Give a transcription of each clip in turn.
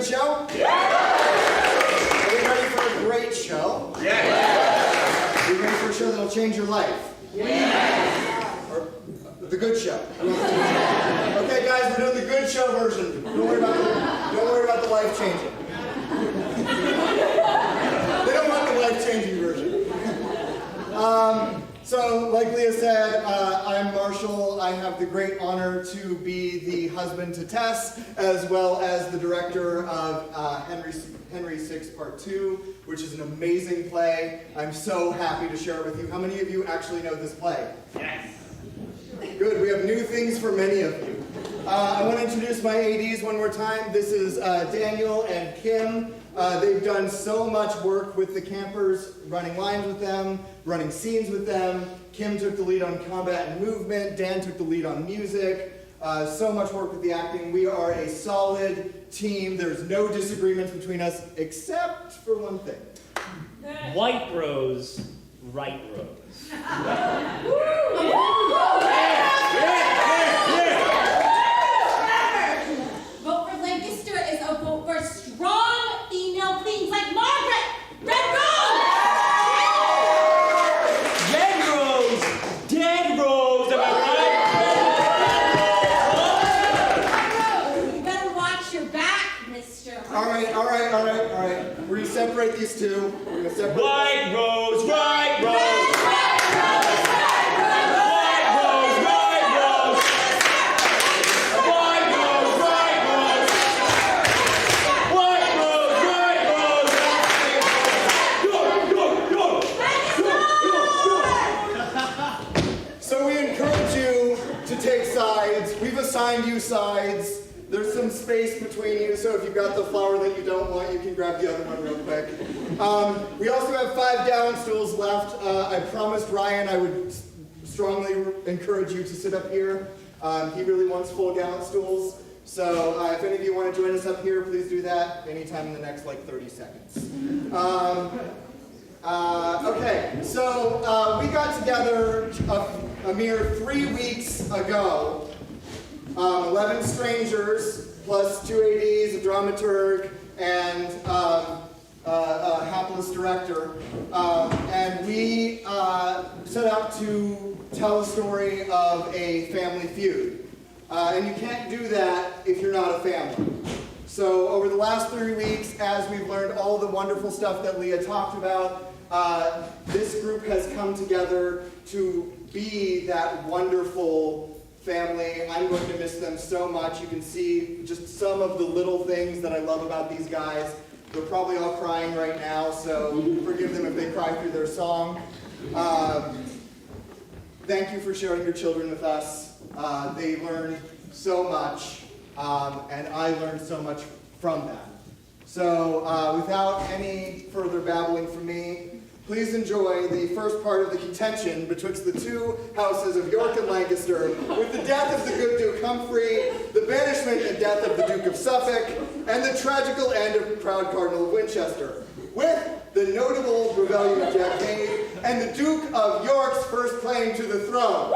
good show? Yeah! Are we ready for a great show? Yeah! Are you ready for a show that'll change your life? Yeah! Or the good show? Okay, guys, we're doing the good show version. Don't worry about the life changing. They don't want the life changing version. So, like Leah said, I'm Marshall. I have the great honor to be the husband to Tess, as well as the director of Henry VI Part 2, which is an amazing play. I'm so happy to share it with you. How many of you actually know this play? Yes. Good, we have new things for many of you. I want to introduce my ADs one more time. This is Daniel and Kim. They've done so much work with the campers, running lines with them, running scenes with them. Kim took the lead on combat and movement. Dan took the lead on music. So much work with the acting. We are a solid team. There's no disagreements between us, except for one thing. White rose, right rose. Vote for Lancaster is a vote for strong female queens like Margaret. Red Rose! Red rose, dead rose, am I right? You better watch your back, mister. All right. We're going to separate these two. We're going to separate White rose, right rose. We've assigned you sides. There's some space between you, so if you've got the flower that you don't want, you can grab the other one real quick. We also have 5 down stools left. I promised Ryan I would strongly encourage you to sit up here. He really wants full down stools. So if any of you want to join us up here, please do that anytime in the next, 30 seconds. Okay, so we got together a mere 3 weeks ago. 11 strangers, plus 2 ADs, a dramaturg, and a hapless director. And we set out to tell a story of a family feud. And you can't do that if you're not a family. So over the last 3 weeks, as we've learned all the wonderful stuff that Leah talked about, this group has come together to be that wonderful family. I'm going to miss them so much. You can see just some of the little things that I love about these guys. They're probably all crying right now, so forgive them if they cry through their song. Thank you for sharing your children with us. They learned so much, and I learned so much from them. So without any further babbling from me, please enjoy the first part of the contention betwixt the 2 houses of York and Lancaster, with the death of the good Duke Humphrey, the banishment and death of the Duke of Suffolk, and the tragical end of proud Cardinal of Winchester, with the notable rebellion of Jack Cade, and the Duke of York's first claim to the throne.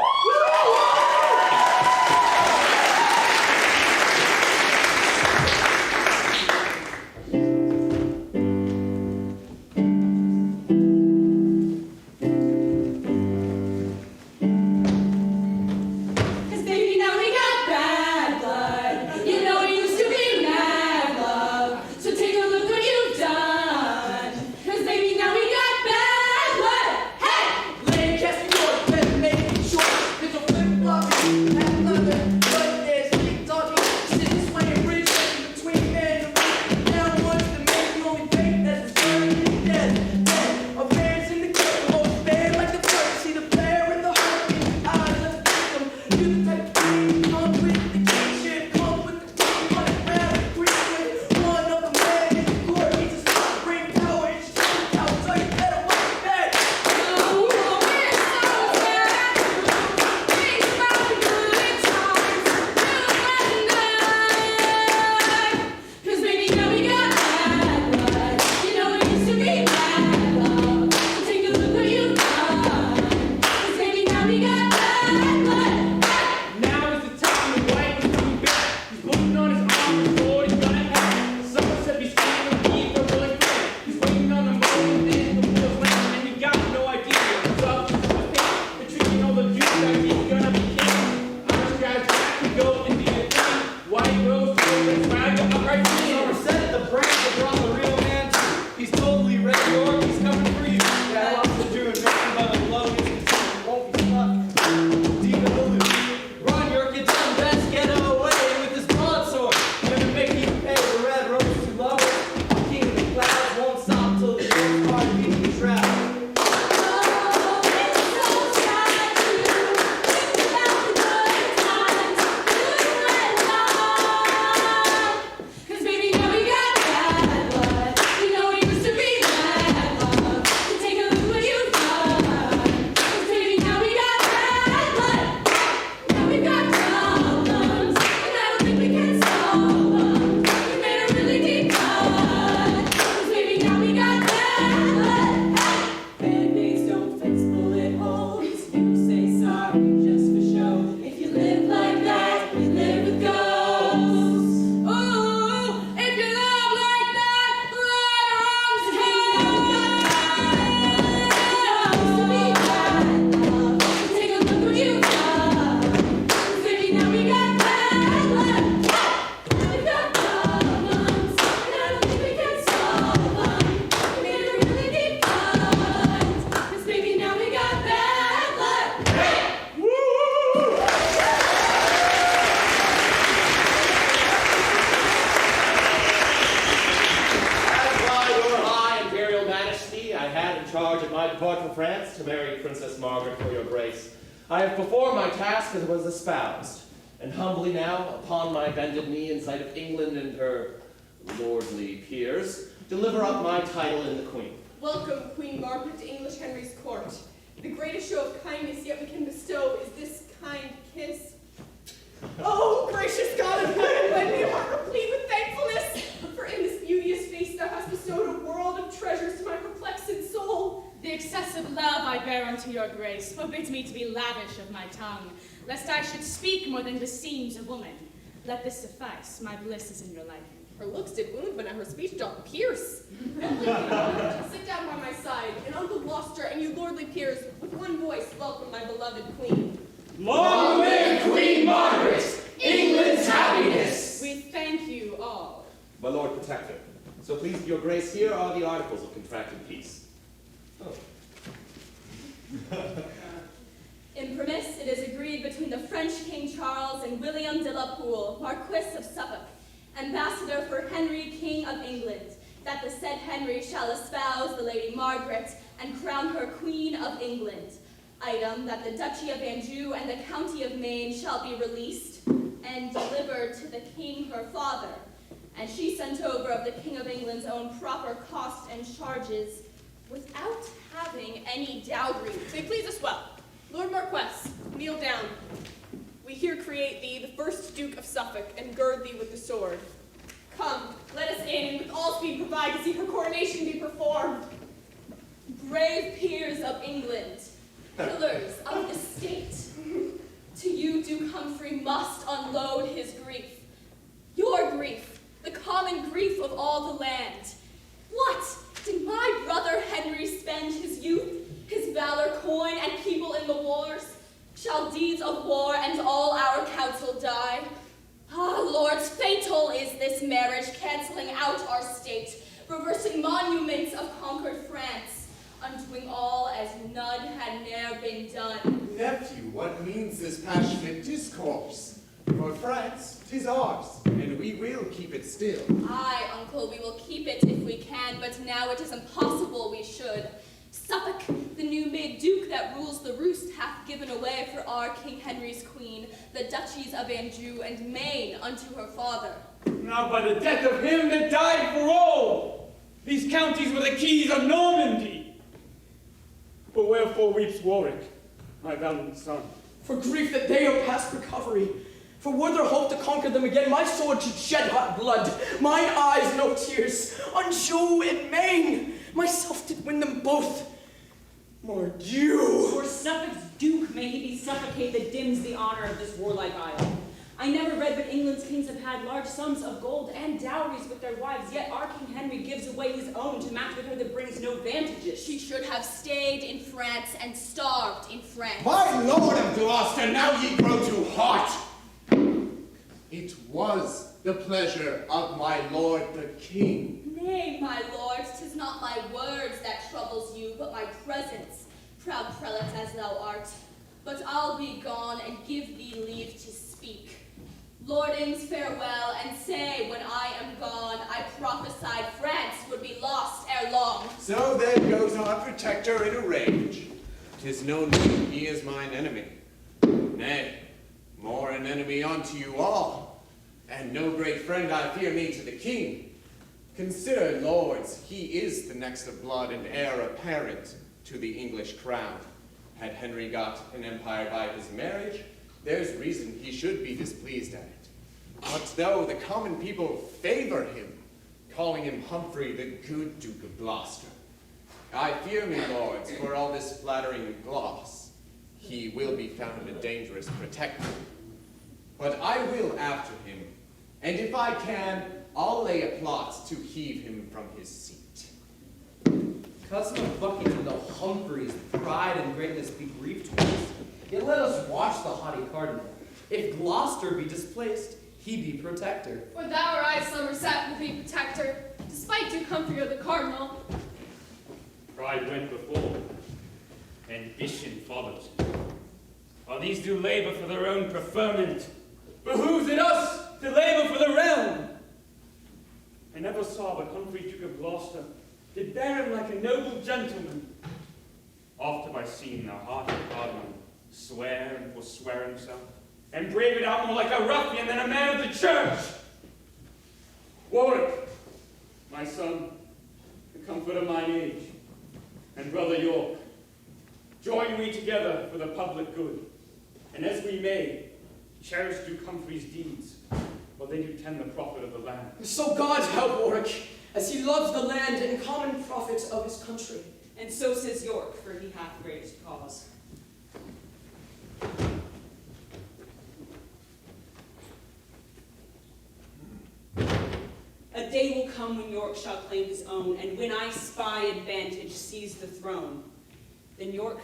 Princess Margaret, for your grace. I have performed my task as was espoused, and humbly now, upon my bended knee in sight of England and her lordly peers, deliver up my title in the Queen. Welcome, Queen Margaret, to English Henry's court. The greatest show of kindness yet we can bestow is this kind kiss. Oh, gracious God of heaven, lend me a heart replete with thankfulness, for in this beauteous face thou hast bestowed a world of treasures to my perplexed soul. The excessive love I bear unto your grace forbids me to be lavish of my tongue, lest I should speak more than beseems a woman. Let this suffice, my bliss is in your liking. Her looks did wound, but now her speech doth pierce. Sit down by my side, and Uncle Gloucester and you lordly peers, with one voice welcome my beloved queen. Long live Queen Margaret, England's happiness! We thank you all. My Lord Protector, so please your grace, here are the articles of contracted peace. Oh. Imprimis, it is agreed between the French King Charles and William de la Poole, Marquis of Suffolk, ambassador for Henry, King of England, that the said Henry shall espouse the Lady Margaret and crown her Queen of England. Item, that the Duchy of Anjou and the County of Maine shall be released and delivered to the King her father, and she sent over of the King of England's own proper cost and charges, without having any dowry. May please us well. Lord Marquess, kneel down. We here create thee the first Duke of Suffolk, and gird thee with the sword. Come, let us in, and with all speed provide to see her coronation be performed. Brave peers of England, pillars of the state, to you Duke Humphrey must unload his grief. Your grief, the common grief of all the land. What did my brother Henry spend his youth, his valor coin, and people in the wars? Shall deeds of war and all our counsel die? Ah, lords, fatal is this marriage, cancelling out our state, reversing monuments of conquered France, undoing all as none had ne'er been done. Nephew, what means this passionate discourse? For France, 'tis ours, and we will keep it still. Aye, uncle, we will keep it if we can, but now it is impossible we should. Suffolk, the new-made duke that rules the roost, hath given away for our King Henry's queen the duchies of Anjou and Maine unto her father. Now by the death of him that died for all, these counties were the keys of Normandy. But wherefore weeps Warwick, my valiant son? For grief that they are past recovery. For were there hope to conquer them again, my sword should shed hot blood, mine eyes no tears. Anjou and Maine, myself did win them both. Mordieu! For Suffolk's duke may he be suffocate that dims the honor of this warlike isle. I never read but England's kings have had large sums of gold and dowries with their wives, yet our King Henry gives away his own to match with her that brings no vantages. She should have stayed in France and starved in France. My lord of Gloucester, now ye grow too hot. It was the pleasure of my lord the king. Nay, my lord, 'tis not my words that troubles you, but my presence, proud prelate as thou art. But I'll be gone and give thee leave to speak. Lordings, farewell, and say, when I am gone, I prophesied France would be lost ere long. So then goes our protector in a rage. 'Tis known he is mine enemy. Nay, more an enemy unto you all, and no great friend I fear me to the king. Consider, lords, he is the next of blood and heir apparent to the English crown. Had Henry got an empire by his marriage, there's reason he should be displeased at it. But though the common people favor him, calling him Humphrey the good Duke of Gloucester, I fear me, lords, for all this flattering gloss, he will be found a dangerous protector. But I will after him, and if I can, I'll lay a plot to heave him from his seat. Cousin of Buckingham, though Humphrey's pride and greatness be grief to us, yet let us watch the haughty cardinal. If Gloucester be displaced, he be protector. For thou or I, Somerset, will be protector, despite Duke Humphrey or the cardinal. Pride went before, ambition followed. While these do labor for their own preferment, behooves it us to labor for the realm. I never saw but Humphrey, Duke of Gloucester, did bear him like a noble gentleman. Oft have I seen the hearty cardinal swear and forswear himself, and brave it out more like a ruffian than a man of the church. Warwick, my son, the comfort of mine age, and brother York, join we together for the public good, and as we may, cherish Duke Humphrey's deeds, while they do tend the profit of the land. So God help Warwick, as he loves the land and common profits of his country. And so says York, for he hath greatest cause. A day will come when York shall claim his own, and when I spy advantage seize the throne. Then York,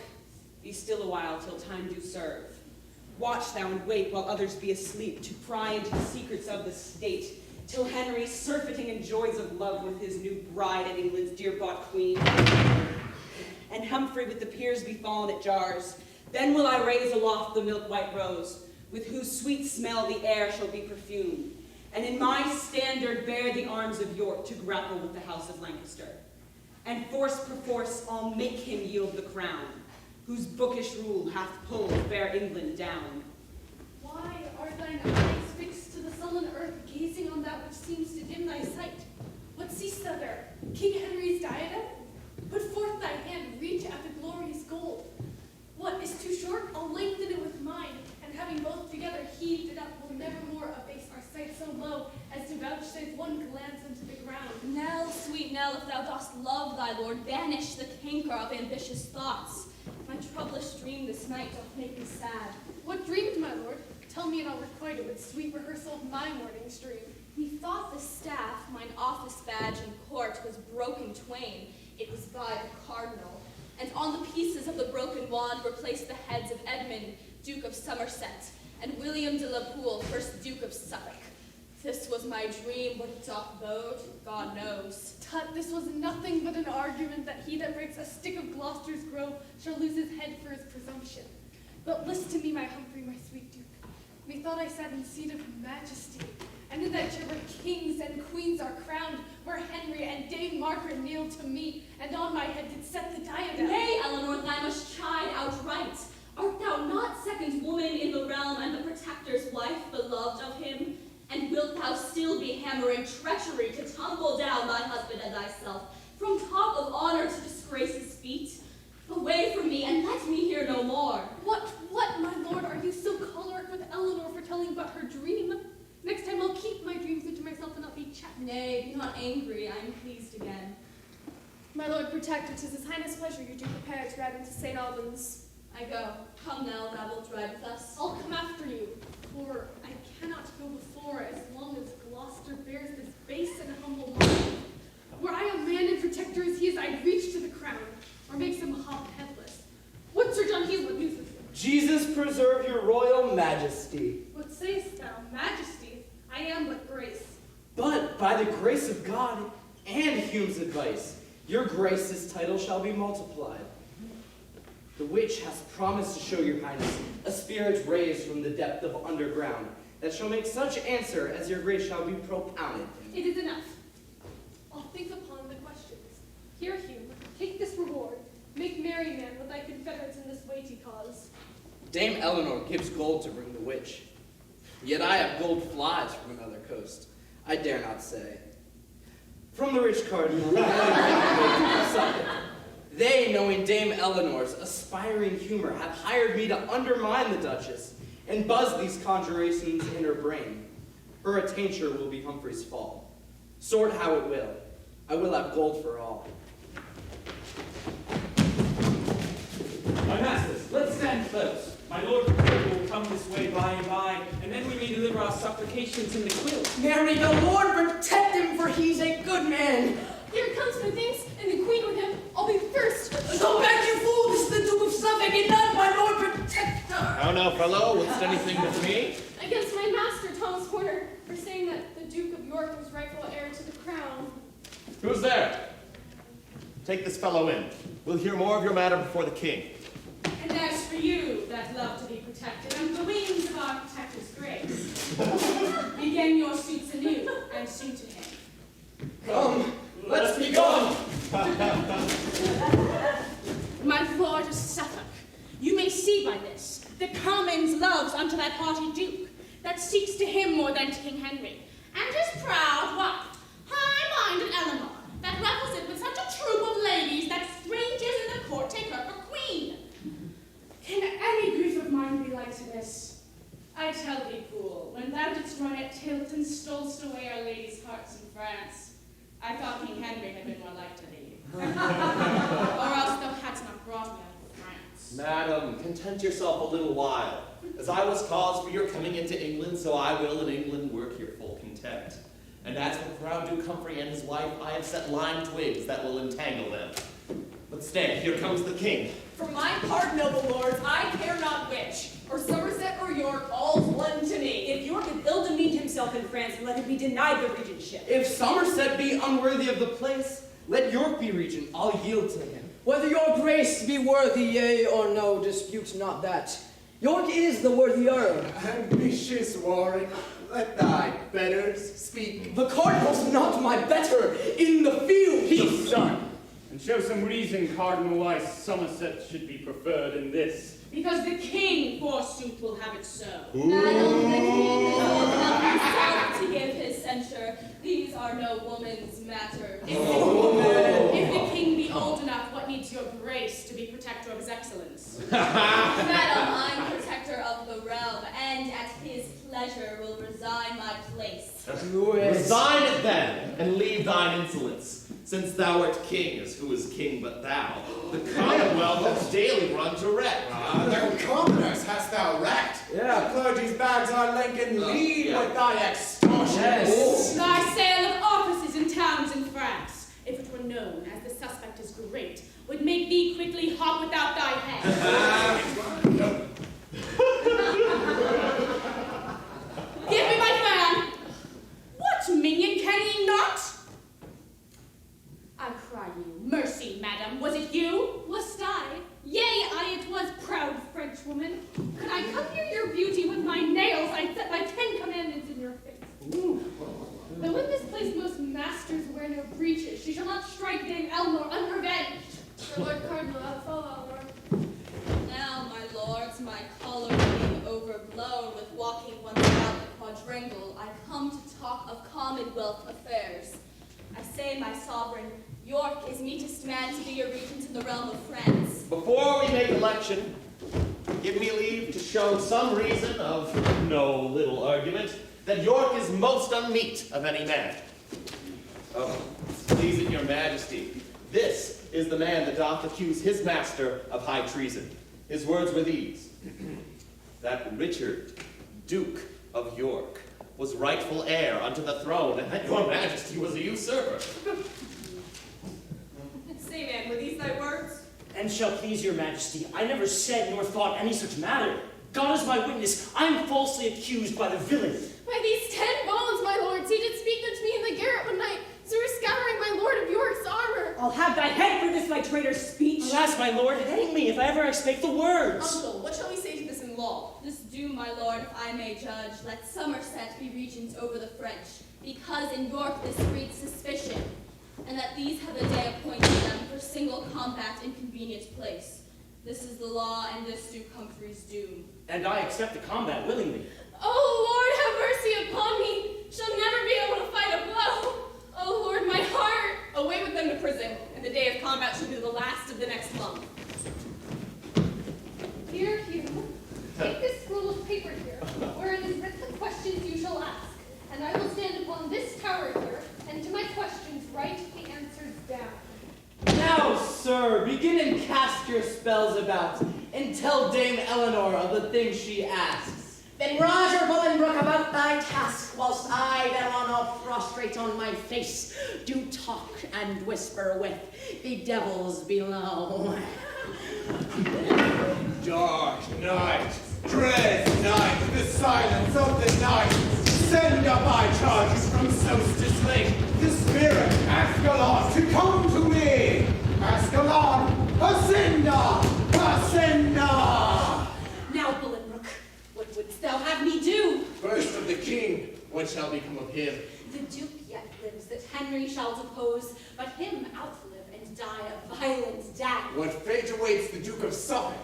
be still a while till time do serve. Watch thou and wait while others be asleep, to pry into the secrets of the state, till Henry, surfeiting in joys of love with his new bride and England's dear-bought queen, and Humphrey with the peers be fallen at jars. Then will I raise aloft the milk-white rose, with whose sweet smell the air shall be perfumed, and in my standard bear the arms of York to grapple with the house of Lancaster. And force perforce I'll make him yield the crown, whose bookish rule hath pulled fair England down. Why are thine eyes fixed to the sullen earth, gazing on that which seems to dim thy sight? What seest thou there? King Henry's diadem? Put forth thy hand, reach after glorious gold. What is too short? I'll lengthen it with mine, and having both together heaved it up, will never more abase our sight so low as to vouchsafe one glance into the ground. Nell, sweet Nell, if thou dost love thy lord, banish the canker of ambitious thoughts. My troublous dream this night doth make me sad. What dreamed, my lord? Tell me, and I'll requite it with sweet rehearsal of my morning's dream. Methought the staff, mine office badge in court, was broken twain. It was by the cardinal. And on the pieces of the broken wand were placed the heads of Edmund, Duke of Somerset, and William de la Pole, 1st Duke of Suffolk. This was my dream, what it doth bode, God knows. Tut, this was nothing but an argument that he that breaks a stick of Gloucester's grove shall lose his head for his presumption. But list to me, my Humphrey, my sweet Duke. Methought I sat in seat of majesty, and in that chair where kings and queens are crowned, where Henry and Dame Margaret kneeled to me, and on my head did set the diadem. Nay, Eleanor, thou must chide outright. Art thou not second woman in the realm, and the protector's wife, beloved of him? And wilt thou still be hammering treachery to tumble down thy husband and thyself, from top of honor to disgrace's feet? Away from me, and let me hear no more. What, my lord, are you so choleric with Eleanor for telling but her dream? Next time I'll keep my dreams into myself and not be chatting. Nay, be not angry, I am pleased again. My lord protector, 'tis his highness pleasure you do prepare to ride into St. Albans. I go. Come, Nell, thou wilt ride with us. I'll come after you, for I cannot go before as long as Gloucester bears this base and humble mind. Were I a man and protector as he is, I'd reach to the crown, or make some hop headless. What, Sir John Hughes, what news is it? Jesus preserve your royal majesty. What sayest thou, majesty? I am but grace. But by the grace of God and Hume's advice, your grace's title shall be multiplied. The witch has promised to show your highness a spirit raised from the depth of underground, that shall make such answer as your grace shall be propounded. It is enough. I'll think upon the questions. Here, Hugh, take this reward. Make merry, man, with thy confederates in this weighty cause. Dame Eleanor gives gold to bring the witch. Yet I have gold flies from another coast. I dare not say. From the rich cardinal, they, knowing Dame Eleanor's aspiring humor, have hired me to undermine the Duchess and buzz these conjurations in her brain. Her attainder will be Humphrey's fall. Sort how it will, I will have gold for all. My masters, let's stand close. My lord will come this way by and by, and then we may deliver our supplications in the quill. Mary, the Lord protect him, for he's a good man. Here comes methinks, and the queen with him. I'll be first. Go back, you fool! This is the Duke of Suffolk, and not my Lord Protector! How now, fellow? Wouldst anything with me? Against my master, Thomas Horner, for saying that the Duke of York was rightful heir to the crown. Who's there? Take this fellow in. We'll hear more of your matter before the king. And as for you that love to be protected under the wings of our protector's grace, begin your suits anew and suit to him. Come, let's be gone! My lord is by this? The Commons loves unto that haughty Duke, that seeks to him more than to King Henry, and his proud wife, high-minded Eleanor, that ruffles it with such a troop of ladies that strangers in the court take her for queen. Can any grief of mine be like to this? I tell thee, fool, when thou didst run at tilt and stolest away our ladies' hearts in France, I thought King Henry had been more like to thee. Or else thou hadst not brought me out of France. Madam, content yourself a little while. As I was cause for your coming into England, so I will in England work your full content. And as for proud Duke Humphrey and his wife, I have set lime twigs that will entangle them. But stay, here comes the king. For my part, noble lords, I care not which, or Somerset or York, all's one to me. If York is ill to meet himself in France, let him be denied the regentship. If Somerset be unworthy of the place, let York be regent. I'll yield to him. Whether your grace be worthy, yea or no, dispute not that. York is the worthy earl. Ambitious Warwick, let thy betters speak. The cardinal's not my better. In the field, Peace, son, and show some reason, Cardinal, why Somerset should be preferred in this. Because the king, forsooth, will have it so. Madam, the king will help himself to give his censure. These are no woman's matters. If the king be old enough, what needs your grace to be protector of his excellence? Madam, I'm protector of the realm, and at his pleasure will resign my place. Resign it then, and leave thine insolence. Since thou art king, as who is king but thou, the commonwealth has daily run to wreck. The commoners hast thou wrecked. Yeah. The clergy's bags are Lincoln, lead with thy extortion. Yes. Thy sale of offices in towns in France, if it were known as the suspect is great, would make thee quickly hop without thy head. Give me my fan. What minion can ye not? I cry you, mercy, madam, was it you? Wast I? Yea, I it was, proud Frenchwoman. Could I come near your beauty with my nails, I'd set my 10 commandments in your face. Though in this place most masters wear no breeches, she shall not strike Dame Eleanor unrevenged. Your Lord Cardinal, I'll follow, Lord. Now, my lords, my collar being overblown with walking once about the quadrangle, I come to talk of commonwealth affairs. I say, my sovereign, York is meetest man to be your regent in the realm of France. Before we make election, give me leave to show some reason of no little argument that York is most unmeet of any man. Oh, please it your majesty, this is the man that doth accuse his master of high treason. His words were these: that Richard, Duke of York, was rightful heir unto the throne, and that your majesty was a usurper. Say, man, were these thy words? And shall please your majesty, I never said nor thought any such matter. God is my witness, I am falsely accused by the villain. By these 10 bones, my lords, he did speak unto me in the garret one night, so we're scattering my lord of York's armor. I'll have thy head for this, my traitor's speech. Alas, my lord, hang me if ever I spake the words. Uncle, what shall we say to this in law? This do, my lord, if I may judge, let Somerset be regent over the French, because in York this breeds suspicion, and that these have a day appointed them for single combat in convenient place. This is the law, and this Duke Humphrey's doom. And I accept the combat willingly. Oh, Lord, have mercy upon me. Shall never be able to fight a blow. Oh, Lord, my heart. Away with them to prison, and the day of combat shall be the last of the next month. Dear Hugh, take this scroll of paper here, wherein is written the questions you shall ask, and I will stand upon this tower here, and to my questions write the answers down. Now, sir, begin and cast your spells about, and tell Dame Eleanor of the things she asks. Then Roger Bolingbroke about thy task, whilst I thereon all prostrate on my face, do talk and whisper with the devils below. Dark night, dread night, the silence of the night, send up I charges from solstice lake, the spirit Ascalon to come to me. Ascalon, Ascenda, Ascenda! Now, Bolingbroke, what wouldst thou have me do? First of the king, what shall become of him? The Duke yet lives that Henry shall depose, but him outlive and die a violent death. What fate awaits the Duke of Suffolk?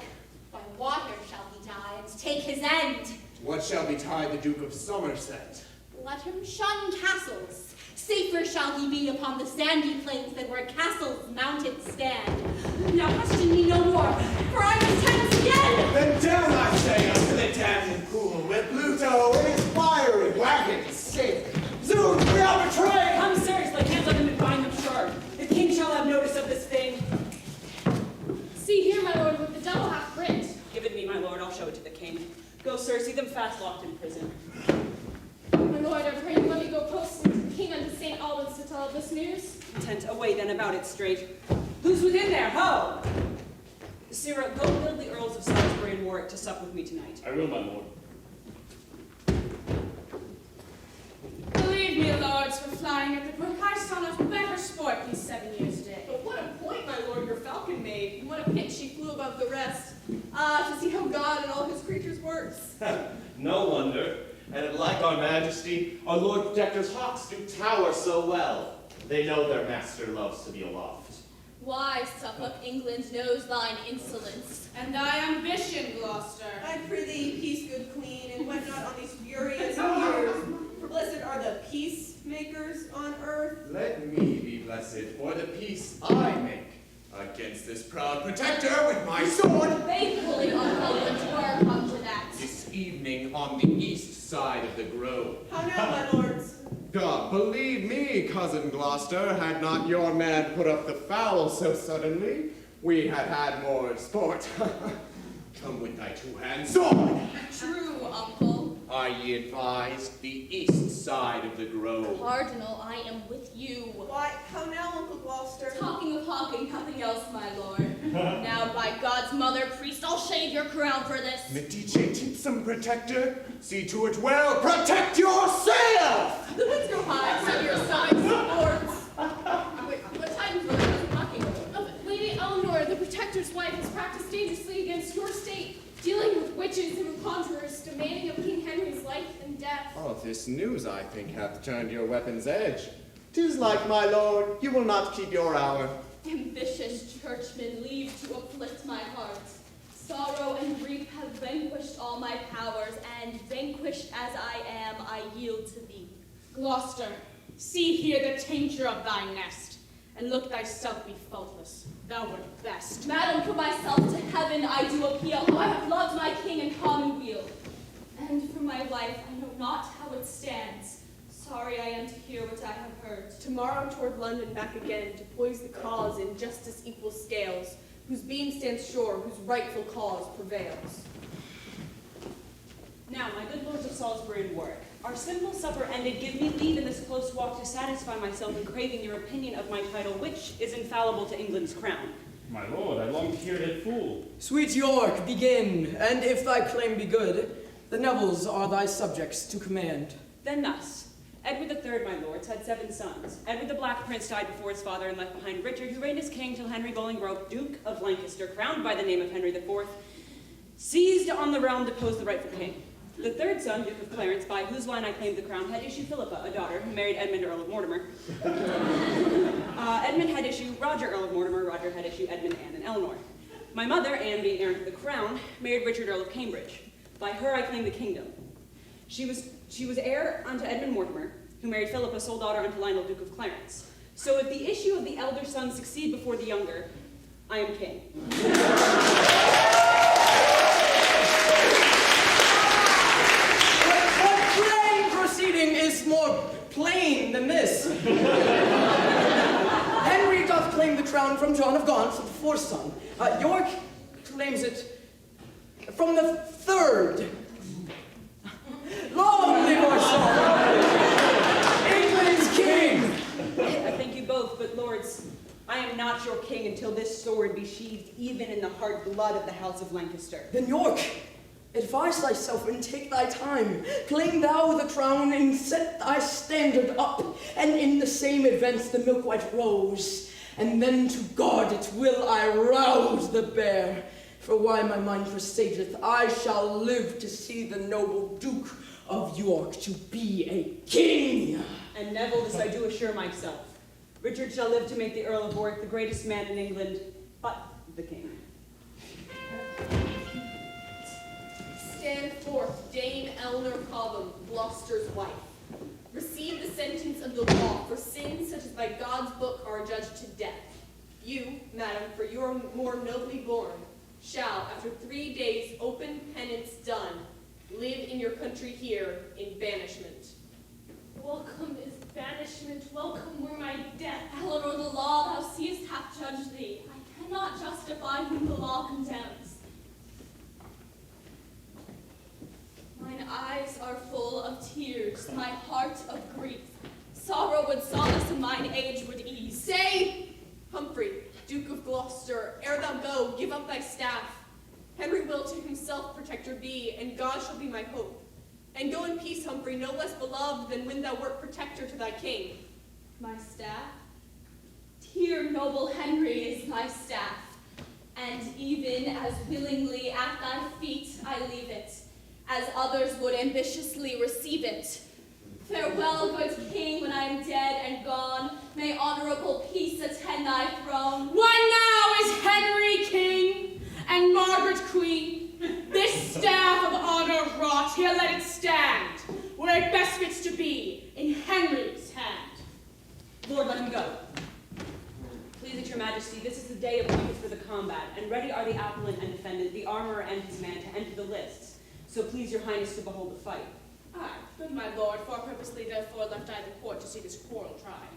By water shall he die and take his end. What shall betide the Duke of Somerset? Let him shun castles. Safer shall he be upon the sandy plains than where castles mounted stand. Now question me no more, for I must tense again. Then down I say unto the damned pool, where Pluto in his fiery wagons safe. Zoom, we are betrayed! Come, sirs, lay hands on them and bind them sharp. The king shall have notice of this thing. See here, my lord, what the devil hath writ. Give it me, my lord, I'll show it to the king. Go, sir, see them fast locked in prison. My lord, I pray you let me go post to the king unto St. Albans to tell of this news. Content, away then about it straight. Who's within there? Ho! Sirrah, go build the Earls of Salisbury and Warwick to sup with me tonight. I will, my lord. Believe me, lords, for flying at the brook, I saw not better sport these 7 years a day. But what a point, my lord, your falcon made, and what a pitch she flew above the rest. Ah, to see how God and all his creatures works. No wonder. And like our majesty, our Lord Protector's hawks do tower so well. They know their master loves to be aloft. Why, Suffolk, England knows thine insolence. And thy ambition, Gloucester. I prithee, peace, good queen, and what not on these furious years. For blessed are the peacemakers on earth. Let me be blessed for the peace I make against this proud protector with my sword. Faithfully, uncle, and were come to that. This evening on the east side of the grove. How now, my lords? God, believe me, cousin Gloucester, had not your man put up the foul so suddenly, we had had more sport. Come with thy two-hand sword. True, uncle. Are ye advised the east side of the grove? Cardinal, I am with you. Why, how now, Uncle Gloucester? Talking of hawking, nothing else, my lord. Now, by God's mother, priest, I'll shave your crown for this. Medice tipsum, protector. See to it well. Protect yourself! The winds go high, set your sides, lords. What tidings were those talking of? Lady Eleanor, the protector's wife, has practiced dangerously against your state, dealing with witches and conjurers, demanding of King Henry's life and death. Oh, this news, I think, hath turned your weapon's edge. 'Tis like, my lord, you will not keep your hour. Ambitious churchmen, leave to afflict my heart. Sorrow and grief have vanquished all my powers, and vanquished as I am, I yield to thee. Gloucester, see here the tainture of thy nest, and look thyself be faultless. Thou wert best. Madam, for myself to heaven I do appeal, how I have loved my king and commonweal. And for my life, I know not how it stands. Sorry I am to hear what I have heard. Tomorrow toward London back again, to poise the cause in justice equal scales, whose beam stands sure, whose rightful cause prevails. Now, my good lords of Salisbury and Warwick, our simple supper ended, give me leave in this close walk to satisfy myself in craving your opinion of my title, which is infallible to England's crown. My lord, I long to hear it full. Sweet York, begin, and if thy claim be good, the Nevilles are thy subjects to command. Then thus, Edward III, my lords, had 7 sons. Edward the Black Prince died before his father and left behind Richard, who reigned as king till Henry Bolingbroke, Duke of Lancaster, crowned by the name of Henry IV, seized on the realm, deposed the rightful king. The 3rd son, Duke of Clarence, by whose line I claimed the crown, had issue Philippa, a daughter, who married Edmund, Earl of Mortimer. Edmund had issue Roger, Earl of Mortimer. Roger had issue Edmund, Anne, and Eleanor. My mother, Anne, being heir to the crown, married Richard, Earl of Cambridge. By her I claimed the kingdom. She was heir unto Edmund Mortimer, who married Philippa, sole daughter unto Lionel, Duke of Clarence. So if the issue of the elder son succeed before the younger, I am king. What plain proceeding is more plain than this? Henry doth claim the crown from John of Gaunt, the 4th son. York claims it from the 3rd. Long live our son! England's king! I thank you both, but lords, I am not your king until this sword be sheathed even in the hard blood of the house of Lancaster. Then York, advise thyself and take thy time. Claim thou the crown and set thy standard up, and in the same advance the milk-white rose, and then to guard it will I rouse the bear. For why my mind presageth, I shall live to see the noble Duke of York to be a king. And Neville, this I do assure myself. Richard shall live to make the Earl of Warwick the greatest man in England, but the king. Stand forth, Dame Eleanor Cobham, Gloucester's wife. Receive the sentence of the law for sins such as by God's book are adjudged to death. You, madam, for you are more nobly born, shall, after 3 days open penance done, live in your country here in banishment. Welcome is banishment, welcome were my death. Eleanor, the law thou seest hath judged thee. I cannot justify whom the law condemns. Mine eyes are full of tears, my heart of grief. Sorrow would solace and mine age would ease. Say, Humphrey, Duke of Gloucester, ere thou go, give up thy staff. Henry will to himself protector be, and God shall be my hope. And go in peace, Humphrey, no less beloved than when thou wert protector to thy king. My staff? Dear noble Henry is my staff, and even as willingly at thy feet I leave it, as others would ambitiously receive it. Farewell, good king, when I am dead and gone, may honorable peace attend thy throne. One now is Henry king, and Margaret queen. This staff of honor wrought, here let it stand, where it best fits to be, in Henry's hand. Lord, let him go. Please it your majesty, this is the day appointed for the combat, and ready are the appellant and defendant, the armorer and his man, to enter the lists. So please your highness to behold the fight. Aye, good my lord, for purposely therefore left I the court to see this quarrel tried.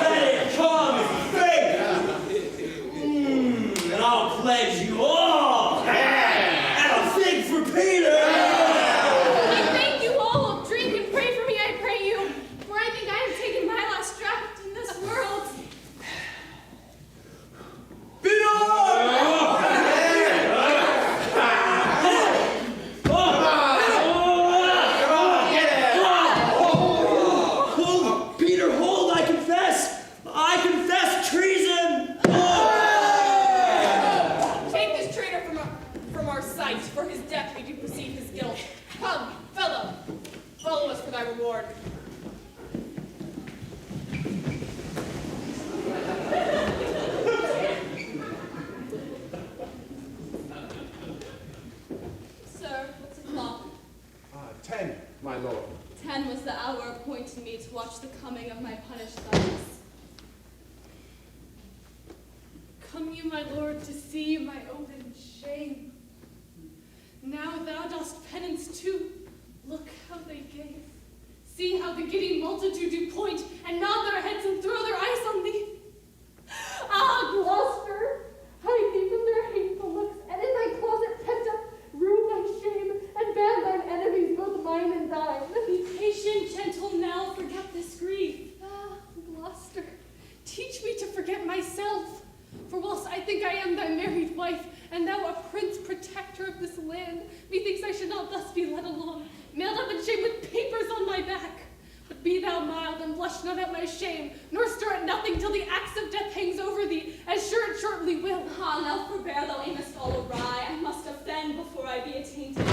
Let it come, faith! And I'll pledge you all! And a fig for Peter! I thank you all. Drink and pray for me, I pray you. For I think I have taken my last draught in this world. Peter, hold! I confess treason! Take this traitor from our sight, for his death we do perceive his guilt. Come, fellow, follow us for thy reward. Sir, what's o'clock? 10, my lord. 10 was the hour appointed me to watch the coming of my punished sons. Come you, my lord, to see my open shame. Now thou dost penance too. Look how they gaze. See how the giddy multitude do point and nod their heads and throw their eyes on thee. Ah, Gloucester, hide thee from their hateful looks, and in thy closet pent up rue thy shame, and ban thine enemies, both mine and thine. Be patient, gentle Nell, forget this grief. Ah, Gloucester, teach me to forget myself. For whilst I think I am thy married wife, and thou a prince protector of this land, methinks I should not thus be led along, mailed up in shame with papers on my back. But be thou mild, and blush not at my shame, nor stir at nothing till the axe of death hangs over thee, as sure it shortly will. Ah, now forbear, thou aimest all awry. I must offend before I be attainted.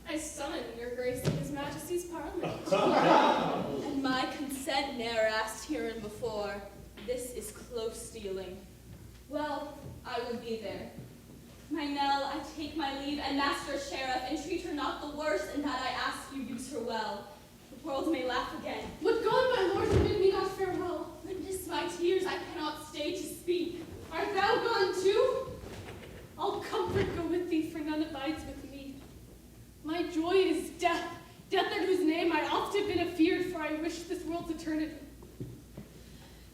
I summon your grace in his majesty's parliament. And my consent ne'er asked herein before. This is close dealing. Well, I will be there. My Nell, I take my leave, and master sheriff, entreat her not the worse, and that I ask you use her well. The world may laugh again. Would God, my lord, bid me not farewell? Witness my tears, I cannot stay to speak. Art thou gone too? All comfort go with thee, for none abides with me. My joy is death, death at whose name I oft have been afeared, for I wish this world to turn it.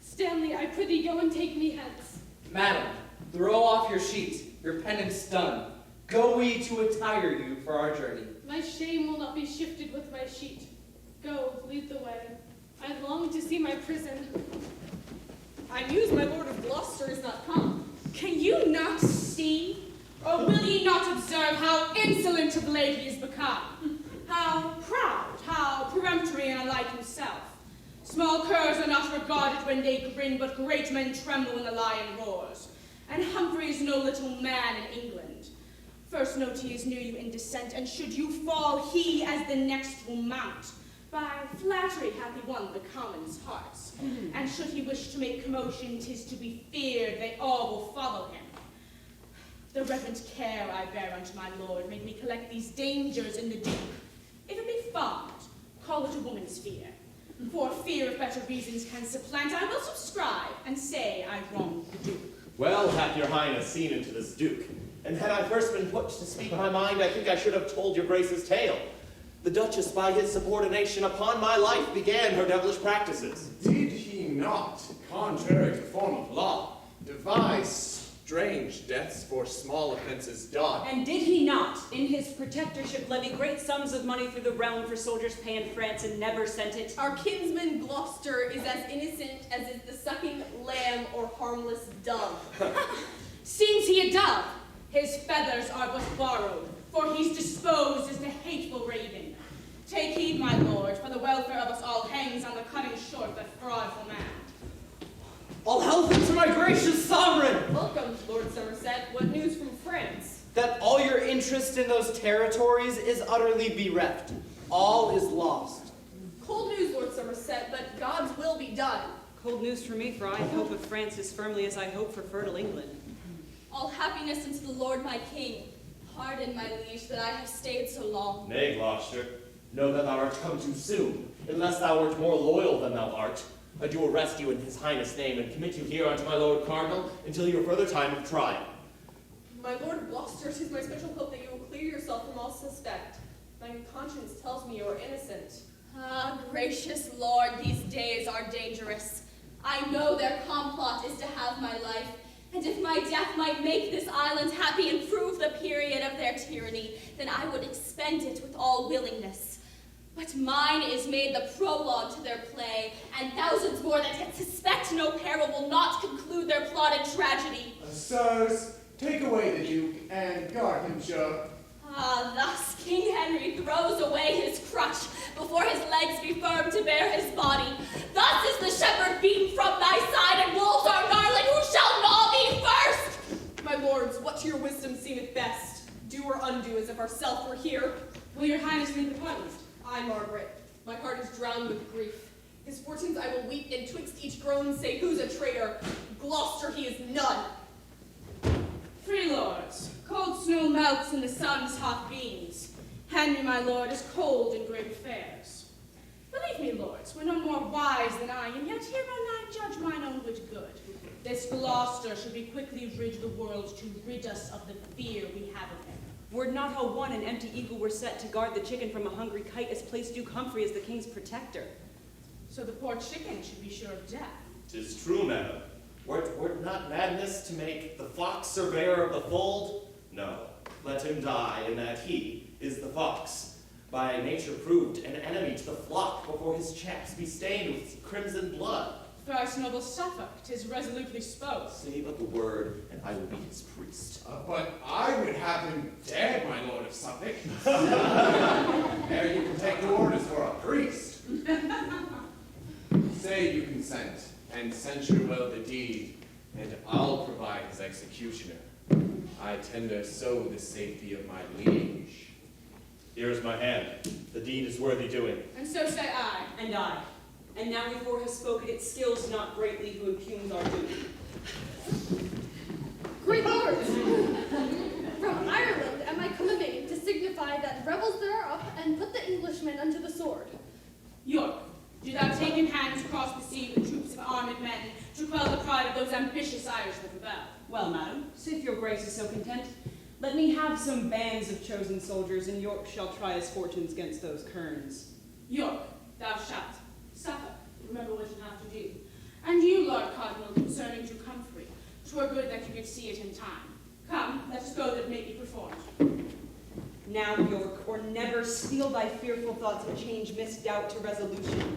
Stanley, I prithee go and take me hence. Madam, throw off your sheet, your penance done. Go we to attire you for our journey. My shame will not be shifted with my sheet. Go, lead the way. I long to see my prison. I muse my lord of Gloucester is not come. Can you not see? Or will ye not observe how insolent of late he is become? How proud, how peremptory and alike himself. Small curs are not regarded when they grin, but great men tremble when the lion roars. And Humphrey is no little man in England. First note he is near you in descent, and should you fall, he as the next will mount. By flattery hath he won the commons' hearts, and should he wish to make commotion, 'tis to be feared they all will follow him. The reverent care I bear unto my lord made me collect these dangers in the duke. If it be fond, call it a woman's fear. For fear of better reasons can supplant, I will subscribe and say I wronged the duke. Well hath your highness seen into this duke, and had I first been put to speak my mind, I think I should have told your grace's tale. The Duchess, by his subordination upon my life, began her devilish practices. Did he not, contrary to form of law, devise strange deaths for small offenses done? And did he not, in his protectorship, levy great sums of money through the realm for soldiers' pay in France and never sent it? Our kinsman Gloucester is as innocent as is the sucking lamb or harmless dove. Seems he a dove? His feathers are but borrowed, for he's disposed as the hateful raven. Take heed, my lord, for the welfare of us all hangs on the cutting short that fraudful man. All health unto my gracious sovereign! Welcome, Lord Somerset. What news from France? That all your interest in those territories is utterly bereft. All is lost. Cold news, Lord Somerset, but God's will be done. Cold news for me, for I hope of France as firmly as I hope for fertile England. All happiness unto the Lord my king. Pardon, my liege, that I have stayed so long. Nay, Gloucester, know that thou art come too soon, unless thou art more loyal than thou art. I do arrest you in his highness' name, and commit you here unto my lord cardinal, until your further time of trial. My lord Gloucester, 'tis my special hope that you will clear yourself from all suspect. My conscience tells me you are innocent. Ah, gracious Lord, these days are dangerous. I know their complot is to have my life, and if my death might make this island happy and prove the period of their tyranny, then I would expend it with all willingness. But mine is made the prologue to their play, and thousands more that yet suspect no peril will not conclude their plot in tragedy. Sirs, take away the duke and guard him, sure. Ah, thus King Henry throws away his crutch before his legs be firm to bear his body. Thus is the shepherd beaten from thy side, and wolves are gnarling. Who shall gnaw thee first? My lords, what to your wisdom seemeth best? Do or undo as if ourself were here. Will your highness make the appointment? I, Margaret, my heart is drowned with grief. His fortunes I will weep, and twixt each groan say, who's a traitor? Gloucester he is none. Free lords, cold snow melts in the sun's hot beams. Henry, my lord, is cold in great affairs. Believe me, lords, we're no more wise than I, and yet hereon I judge mine own wit good. This Gloucester should be quickly rid the world to rid us of the fear we have of him. Were it not how one an empty eagle were set to guard the chicken from a hungry kite, as placed Duke Humphrey as the king's protector. So the poor chicken should be sure of death. 'Tis true, madam. Were it not madness to make the fox surveyor of the fold? No, let him die, in that he is the fox, by nature proved an enemy to the flock, before his chaps be stained with crimson blood. Thrice noble Suffolk, 'tis resolutely spoke. Say but the word, and I will be his priest. But I would have him dead, my lord of Suffolk. There you can take no orders for a priest. Say you consent, and censure well the deed, and I'll provide his executioner. I tender so the safety of my liege. Here is my hand. The deed is worthy doing. And so say I. And I. And now before has spoken, it skills not greatly who impugns our duty. Great lords! From Ireland am I come amain to signify that rebels there are up and put the Englishmen unto the sword. York, do thou take in hands across the sea with troops of armed men to quell the pride of those ambitious Irish that rebel. Well, madam, sith your grace is so content, let me have some bands of chosen soldiers, and York shall try his fortunes against those kerns. York, thou shalt. Suffolk, remember what you have to do. And you, Lord Cardinal, concerning Duke Humphrey, 'twere good that you could see it in time. Come, let us go that may be performed. Now, York, or never steal thy fearful thoughts and change misdoubt to resolution.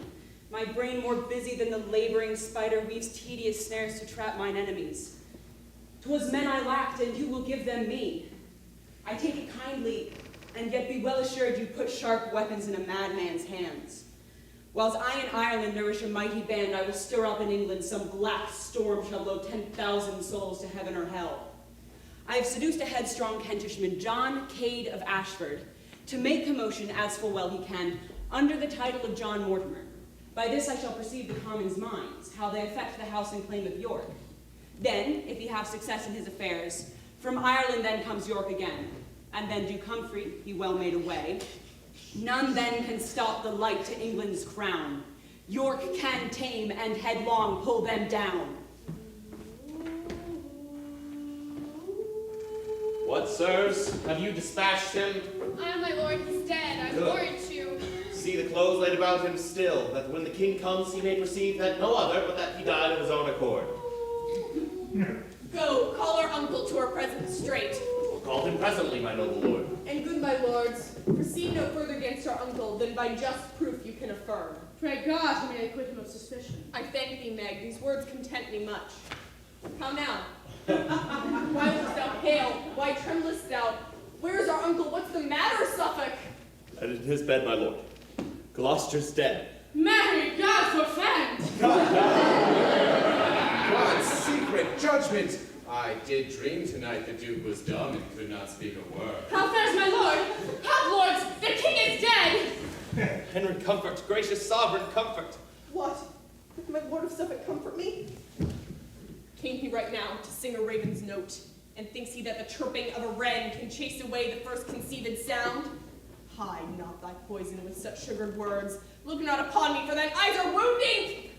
My brain more busy than the laboring spider weaves tedious snares to trap mine enemies. 'Twas men I lacked, and you will give them me. I take it kindly, and yet be well assured you put sharp weapons in a madman's hands. Whilst I in Ireland nourish a mighty band, I will stir up in England some black storm shall blow 10,000 souls to heaven or hell. I have seduced a headstrong Kentishman, Jack Cade of Ashford, to make commotion as full well he can, under the title of John Mortimer. By this I shall perceive the commons' minds, how they affect the house and claim of York. Then, if he have success in his affairs, from Ireland then comes York again, and then Duke Humphrey, he well made away. None then can stop the light to England's crown. York can tame and headlong pull them down. What, sirs? Have you dispatched him? Ah, my lord, he's dead. I'm Good. worried too. See the clothes laid about him still, that when the king comes he may perceive that no other, but that he died of his own accord. Go, call our uncle to our presence straight. We'll call him presently, my noble lord. And good my lords, proceed no further against our uncle than by just proof you can affirm. Pray God he may acquit him of suspicion. I thank thee, Meg, these words content me much. How now? Why lookst thou pale? Why tremblest thou? Where is our uncle? What's the matter, Suffolk? And in his bed, my lord. Gloucester's dead. Mary, God forfend! God's secret judgment! I did dream tonight the Duke was dumb and could not speak a word. How fares my lord? Have lords, the king is dead! Henry, comfort, gracious sovereign, comfort. What? Doth my lord of Suffolk comfort me? Came he right now to sing a raven's note, and thinks he that the chirping of a wren can chase away the first conceived sound? Hide not thy poison with such sugared words. Look not upon me, for thine eyes are wounding.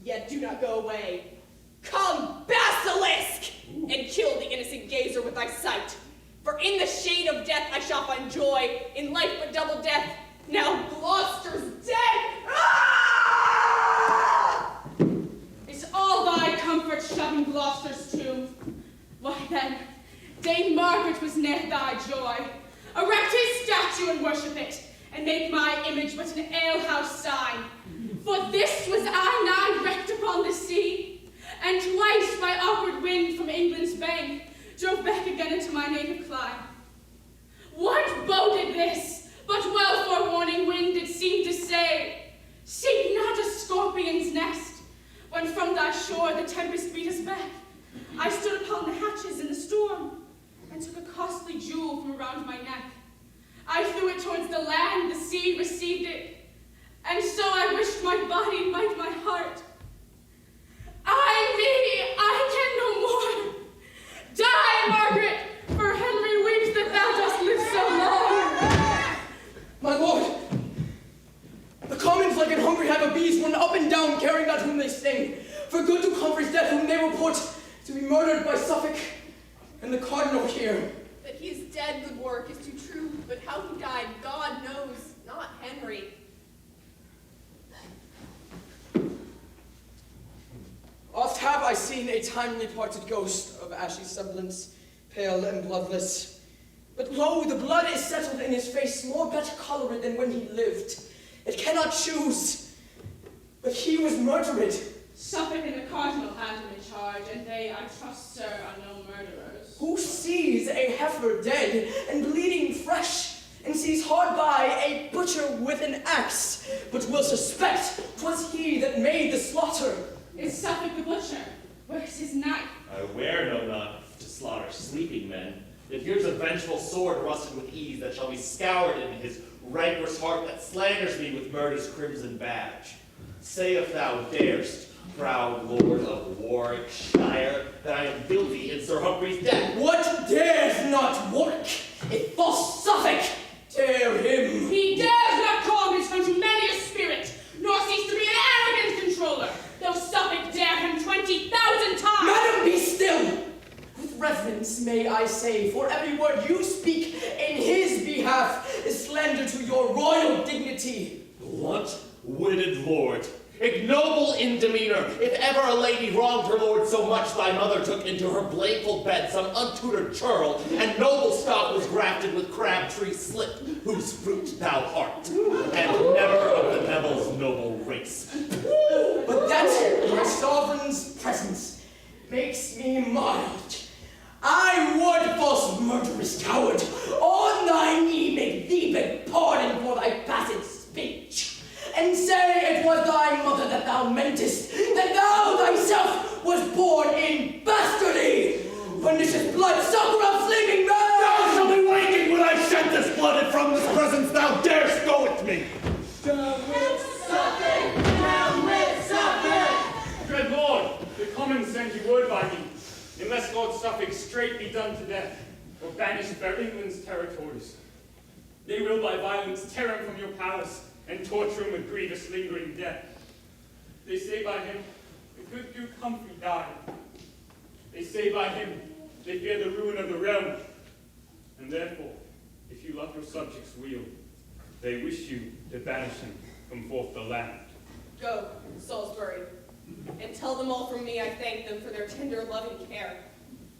Yet do not go away. Come, basilisk, and kill the innocent gazer with thy sight. For in the shade of death I shall find joy, in life but double death. Now Gloucester's dead! Ah! Is all thy comfort shut in Gloucester's tomb? Why then, Dame Margaret was ne'er thy joy. Erect his statue and worship it, and make my image but an alehouse sign. For this was I nigh wrecked upon the sea, and twice by upward wind from England's bank drove back again into my native clime. What boded this? But well forewarning wind did seem to say, seek not a scorpion's nest, when from thy shore the tempest beat us back. I stood upon the hatches in the storm, and took a costly jewel from around my neck. I threw it towards the land, the sea received it, and so I wished my body might my heart. Ay me, I can no more. Die, Margaret, for Henry weeps that thou dost live so long. My lord, the commons like an hungry hive of bees run up and down, carrying not whom they sting. For good to Humphrey's death, whom they report to be murdered by Suffolk and the cardinal here. That he is dead, good work, is too true, but how he died, God knows, not Henry. Oft have I seen a timely parted ghost of ashy semblance, pale and bloodless. But lo, the blood is settled in his face, more better colored than when he lived. It cannot choose, but he was murdered. Suffolk and the cardinal had him in charge, and they, I trust, sir, are no murderers. Who sees a heifer dead and bleeding fresh, and sees hard by a butcher with an axe, but will suspect 'twas he that made the slaughter? Is Suffolk the butcher? Where's his knife? I wear no knife to slaughter sleeping men. Yet here's a vengeful sword rusted with ease that shall be scoured in his rancorous heart that slanders me with murder's crimson badge. Say if thou darest, proud lord of Warwickshire, that I am guilty in Sir Humphrey's death. What dares not Warwick, if false Suffolk dare him? He dares not calm his contumelious spirit, nor cease to be an arrogant controller, though Suffolk dare him 20,000 times. Madam, be still! With reverence may I say, for every word you speak in his behalf is slander to your royal dignity. What, witted lord, ignoble in demeanor, if ever a lady wronged her lord so much, thy mother took into her blameful bed some untutored churl, and noble stock was grafted with crab-tree slip, whose fruit thou art, and never of the devil's noble race. But that my sovereign's presence makes me mild. I would, false murderous coward, on thy knee make thee beg pardon for thy passing speech, and say it was thy mother that thou mentest, that thou thyself was born in bastardy. Pernicious blood, sucker of sleeping men! Thou shalt be wakened when I shed this blood, and from this presence thou darest go with me. send you word by me, unless Lord Suffolk straight be done to death, or banished for England's territories. They will by violence tear him from your palace, and torture him with grievous lingering death. They say by him, the good Duke Humphrey died. They say by him, they fear the ruin of the realm. And therefore, if you love your subjects' weal, they wish you to banish him from forth the land. Go, Salisbury, and tell them all from me I thank them for their tender loving care.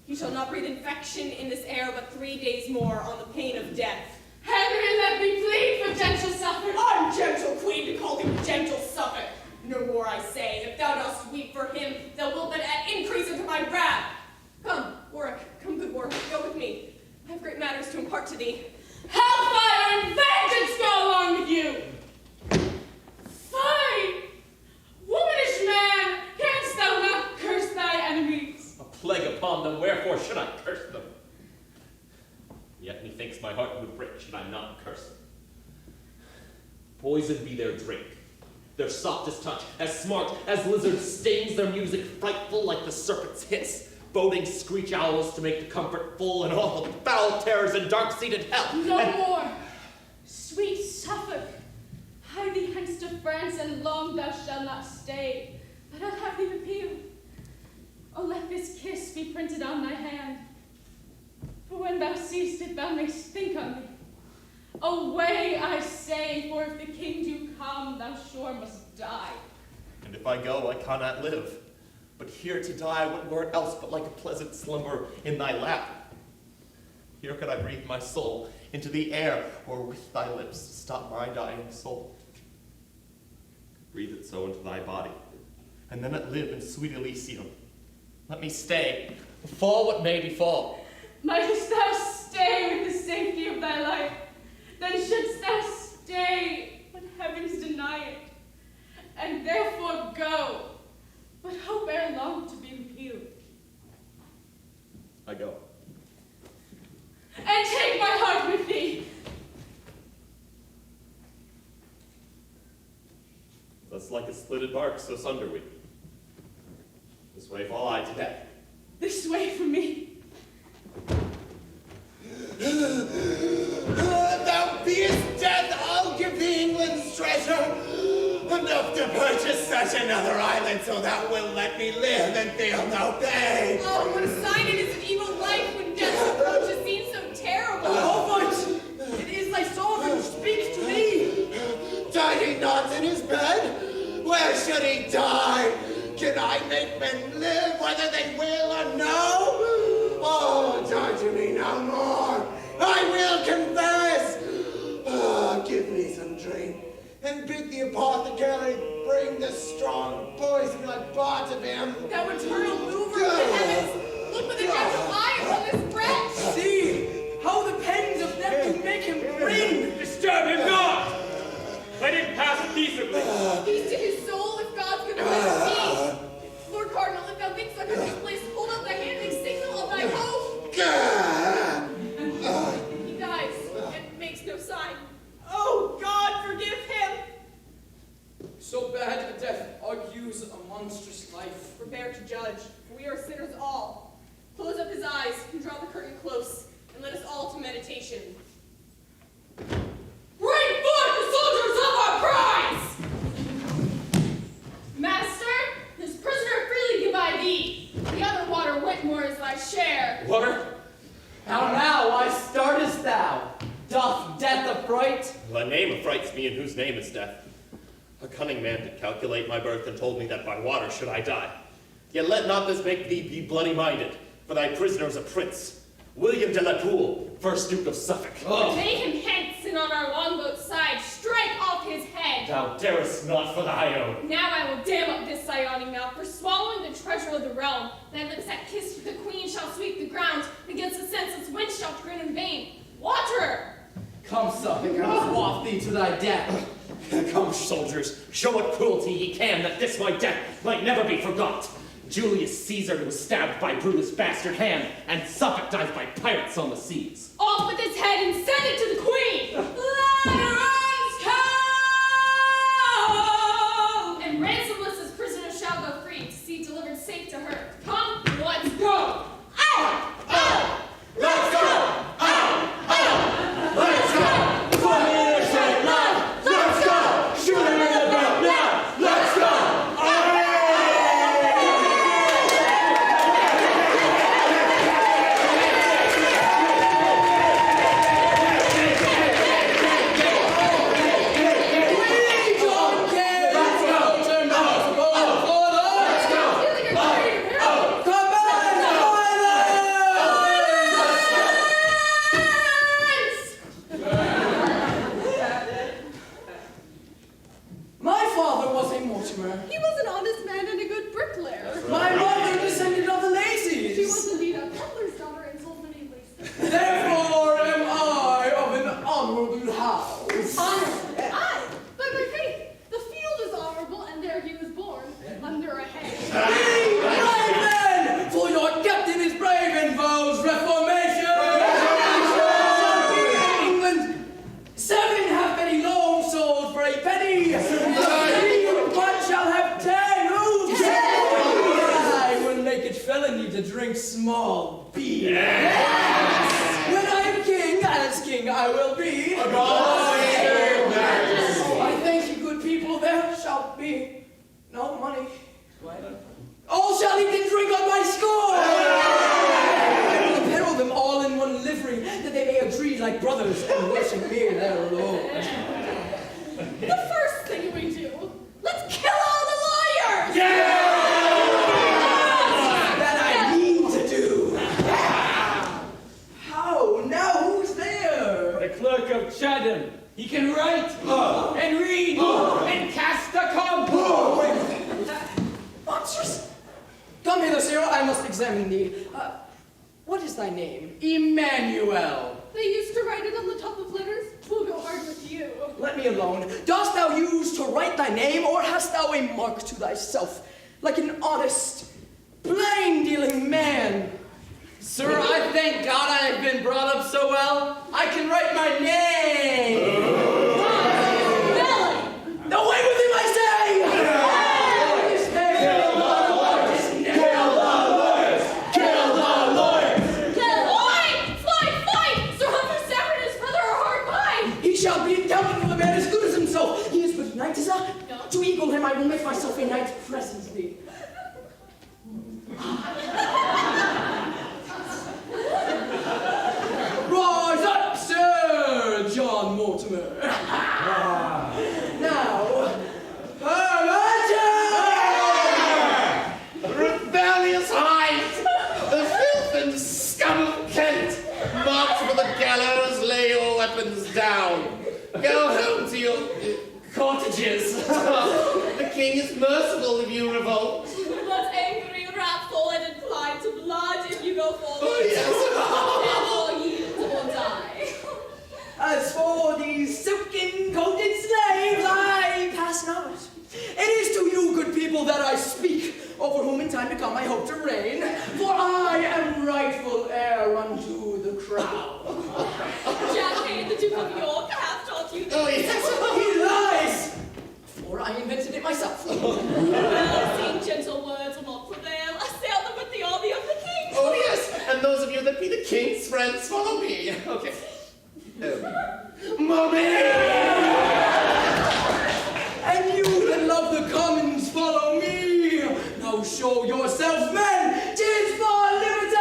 He shall not breathe infection in this air but 3 days more on the pain of death. Henry, let me plead for gentle Suffolk. Ungentle queen to call him gentle Suffolk. No more I say, if thou dost weep for him, thou wilt but add increase unto my wrath. Come, Warwick, come, good Warwick, go with me. I have great matters to impart to thee. Hellfire and vengeance go along with you! Fie! Womanish man, canst thou not curse thy enemies? A plague upon them, wherefore should I curse them? Yet methinks my heart would break should I not curse them. Poison be their drink, their softest touch, as smart as lizard stings, their music frightful like the serpent's hiss, boding screech owls to make the comfort full, and all the foul terrors and dark-seated hell. No more! Sweet Suffolk, hie thee hence to France, and long thou shalt not stay, but I'll have thee repealed. Oh, let this kiss be printed on thy hand, for when thou seest it, thou mayst think on me. Away, I say, for if the king do come, thou sure must die. And if I go, I cannot live. But here to die, what were it else but like a pleasant slumber in thy lap? Here could I breathe my soul into the air, or with thy lips stop my dying soul. Breathe it so into thy body, and then it live in sweet Elysium. Let me stay, fall what may befall. Mightest thou stay with the safety of thy life, then shouldst thou stay when heavens deny it, and therefore go, but hope ere long to be repealed. I go. And take my heart with thee. Thus like a slitted bark, so sunder we. This way fall I to death. This way for me. Thou beest death, I'll give thee England's treasure, enough to purchase such another island, so thou wilt let me live and feel no pain. Oh, what a sign it is of evil life when death's approach is seen so terrible. Robert, it is thy sovereign who speaks to thee. Died he not in his bed? Where should he die? Can I make men live whether they will or no? Oh, torture me no more. I will confess. Give me some drink, and bid the apothecary bring the strong poison I bought of him. Thou eternal mover of the heavens, look with a gentle eye upon this wretch. See how the pens of death do make him grin. Disturb him not! Let him pass peaceably. Peace to his soul, if God's gonna let him be. Lord Cardinal, if thou thinkst thou canst this place, hold up thy hand and signal of thy hope. He dies and makes no sign. Oh, God, forgive him. So bad a death argues a monstrous life. Prepare to judge, for we are sinners all. Close up his eyes and draw the curtain close, and let us all to meditation. Bring forth the soldiers of our prize! Master, this prisoner freely give I thee. The other water Whitmore is thy share. Water? How now, why startest thou? Doth death affright? The name affrights me, and whose name is death. A cunning man did calculate my birth, and told me that by water should I die. Yet let not this make thee be bloody-minded, for thy prisoner is a prince, William de la Poole, first Duke of Suffolk. Take him hence, and on our longboat's side, strike off his head. Thou darest not for thy own. Now I will dam up this Ionic mouth for swallowing the treasure of the realm. Thy lips that kissed the queen shall sweep the ground, against the senseless wind shall grin in vain. Water! Come, Suffolk, I must waft thee to thy death. Come, soldiers, show what cruelty ye can, that this my death might never be forgot. Julius Caesar was stabbed by Brutus' bastard hand, and Suffolk dies by pirates on the seas. Off with his head and send it to the queen! Lateran's come! And ransomless as prisoner shall go free, to see delivered safe to her. Come! to drink small beer. Yes! When I am king, as king I will be. I thank you, good people. There shall be no money. All shall eat and drink on my score. I will apparel them all in one livery, that they may agree like brothers and worship me their Lord. The first thing we do, let's kill all the lawyers! That I need to do. How? Now who's there? The clerk of Chatham. He can write and read and cast a compass. Monstrous! Come hither, sir. I must examine thee. What is thy name? Emmanuel. They used to write it on the top of letters. We'll go hard with you. Let me alone. Dost thou use to write thy name, or hast thou a mark to thyself, like an honest, plain-dealing man? Sir, I thank God I have been brought up so well, I can write my name. Bailin! Away with him, I say! Kill the lawyers! Kill the lawyers! Kill the lawyers! Fight! Sir Humphrey Stafford and his brother are hard by. He shall be accounted for the man as good as himself. He is but a knight, is that? No. To equal him, I will make myself a knight presently. Rise up, Sir John Mortimer. Now, Rebellious hind! The filth and scum of Kent! March for the gallows, lay your weapons down. Go home to your cottages. The king is merciful if you revolt. But angry, wrathful, and inclined to blood if you go forward. Oh, yes. Therefore yield or die. As for these silken-coated slaves, I pass not. It is to you, good people, that I speak, over whom in time to come I hope to reign, for I am rightful heir unto the crown. Jack Cade, the Duke of York, hath taught you this. Oh, yes. He lies! For I invented it myself. Well, seeing gentle words will not prevail, assail them with the army of the king. Oh, yes. And those of you that be the king's friends, follow me. Okay. Mommy! And you that love the commons, follow me. Now show yourselves men, 'tis for liberty!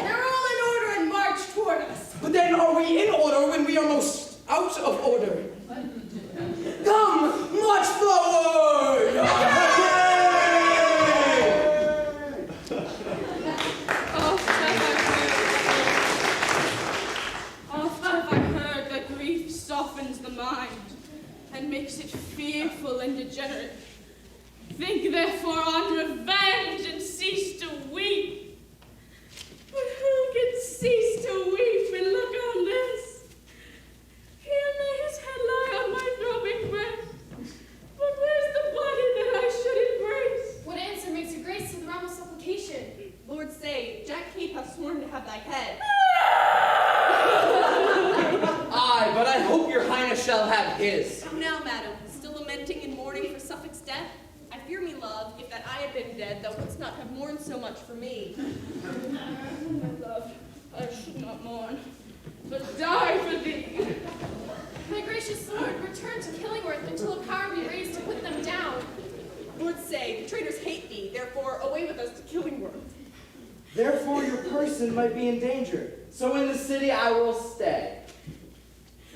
They're all in order and march toward us. But then are we in order when we are most out of order? Come, march forward! Oft have I heard that grief softens the mind and makes it fearful and degenerate. Think therefore on revenge and cease to weep. But who can cease to weep and look on this? Here may his head lie on my throbbing breast. But where's the body that I should embrace? What answer makes you grace to the realm of supplication? Lord say, Jack Cade hath sworn to have thy head. Aye, but I hope your highness shall have his. Come now, madam, still lamenting and mourning for Suffolk's death? I fear me, love, if that I had been dead, thou wouldst not have mourned so much for me. My love, I should not mourn, but die for thee. My gracious lord, return to Killingworth until a power be raised to put them down. Lord say, the traitors hate thee, therefore away with us to Killingworth. Therefore your person might be in danger, so in the city I will stay.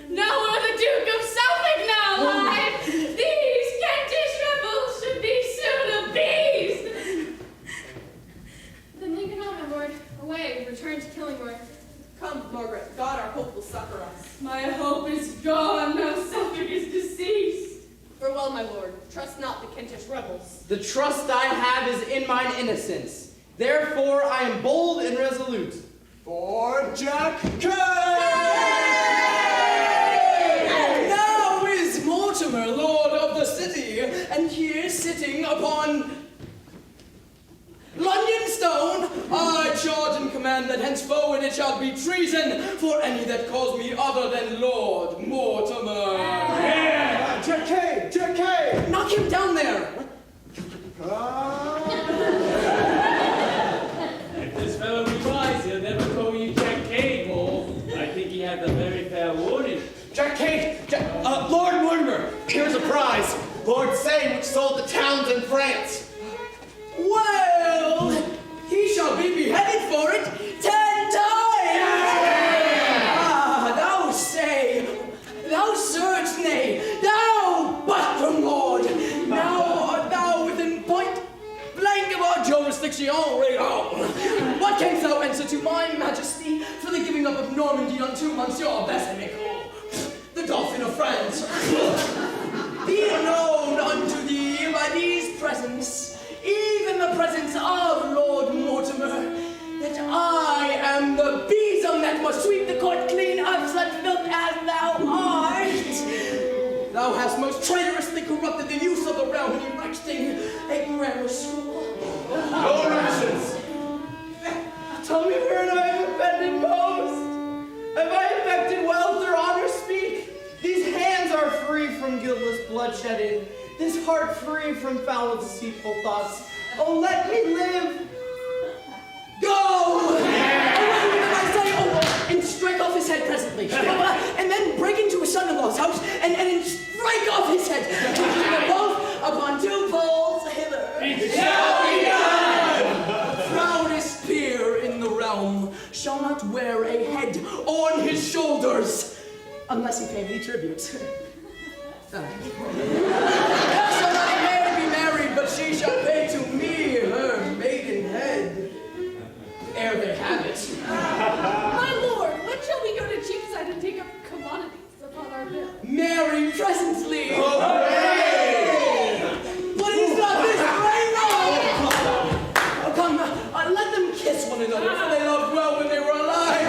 Nowhere the Duke of Suffolk now lies. These Kentish rebels should be soon appeased. Then linger not, my lord. Away, return to Killingworth. Come, Margaret, God our hope will succor us. My hope is gone, now Suffolk is deceased. Farewell, my lord, trust not the Kentish rebels. The trust I have is in mine innocence. Therefore I am bold and resolute. For Jack Cade! And now is Mortimer, lord of the city, and here sitting upon London stone, I charge and command that henceforward it shall be treason for any that calls me other than Lord Mortimer. Yeah! Jack Cade! Jack Cade! Knock him down there! jurisdiction already. What canst thou answer to my majesty for the giving up of Normandy unto Monsieur Bassamico, the Dauphin of France? Be it known unto thee by these presents, even the presence of Lord Mortimer, that I am the besom that must sweep the court clean of such filth as thou art. Thou hast most traitorously corrupted the use of the realm in erecting a grammar school. No rations! Tell me wherein I have offended most. Have I affected wealth or honor? Speak. These hands are free from guiltless bloodshedding, this heart free from foul deceitful thoughts. Oh, let me live. Go! I say, and strike off his head presently. And then break into his son-in-law's house and strike off his head. Taking them both upon two poles hither. It shall be done! The proudest peer in the realm shall not wear a head on his shoulders unless he pay me tribute. Shall I may be married, but she shall pay to me her maiden head. Ere they have it. My lord, when shall we go to Cheapside and take up commodities upon our bill? Marry presently. Hooray! But is not this great love? Oh, come, let them kiss one another, for they loved well when they were alive.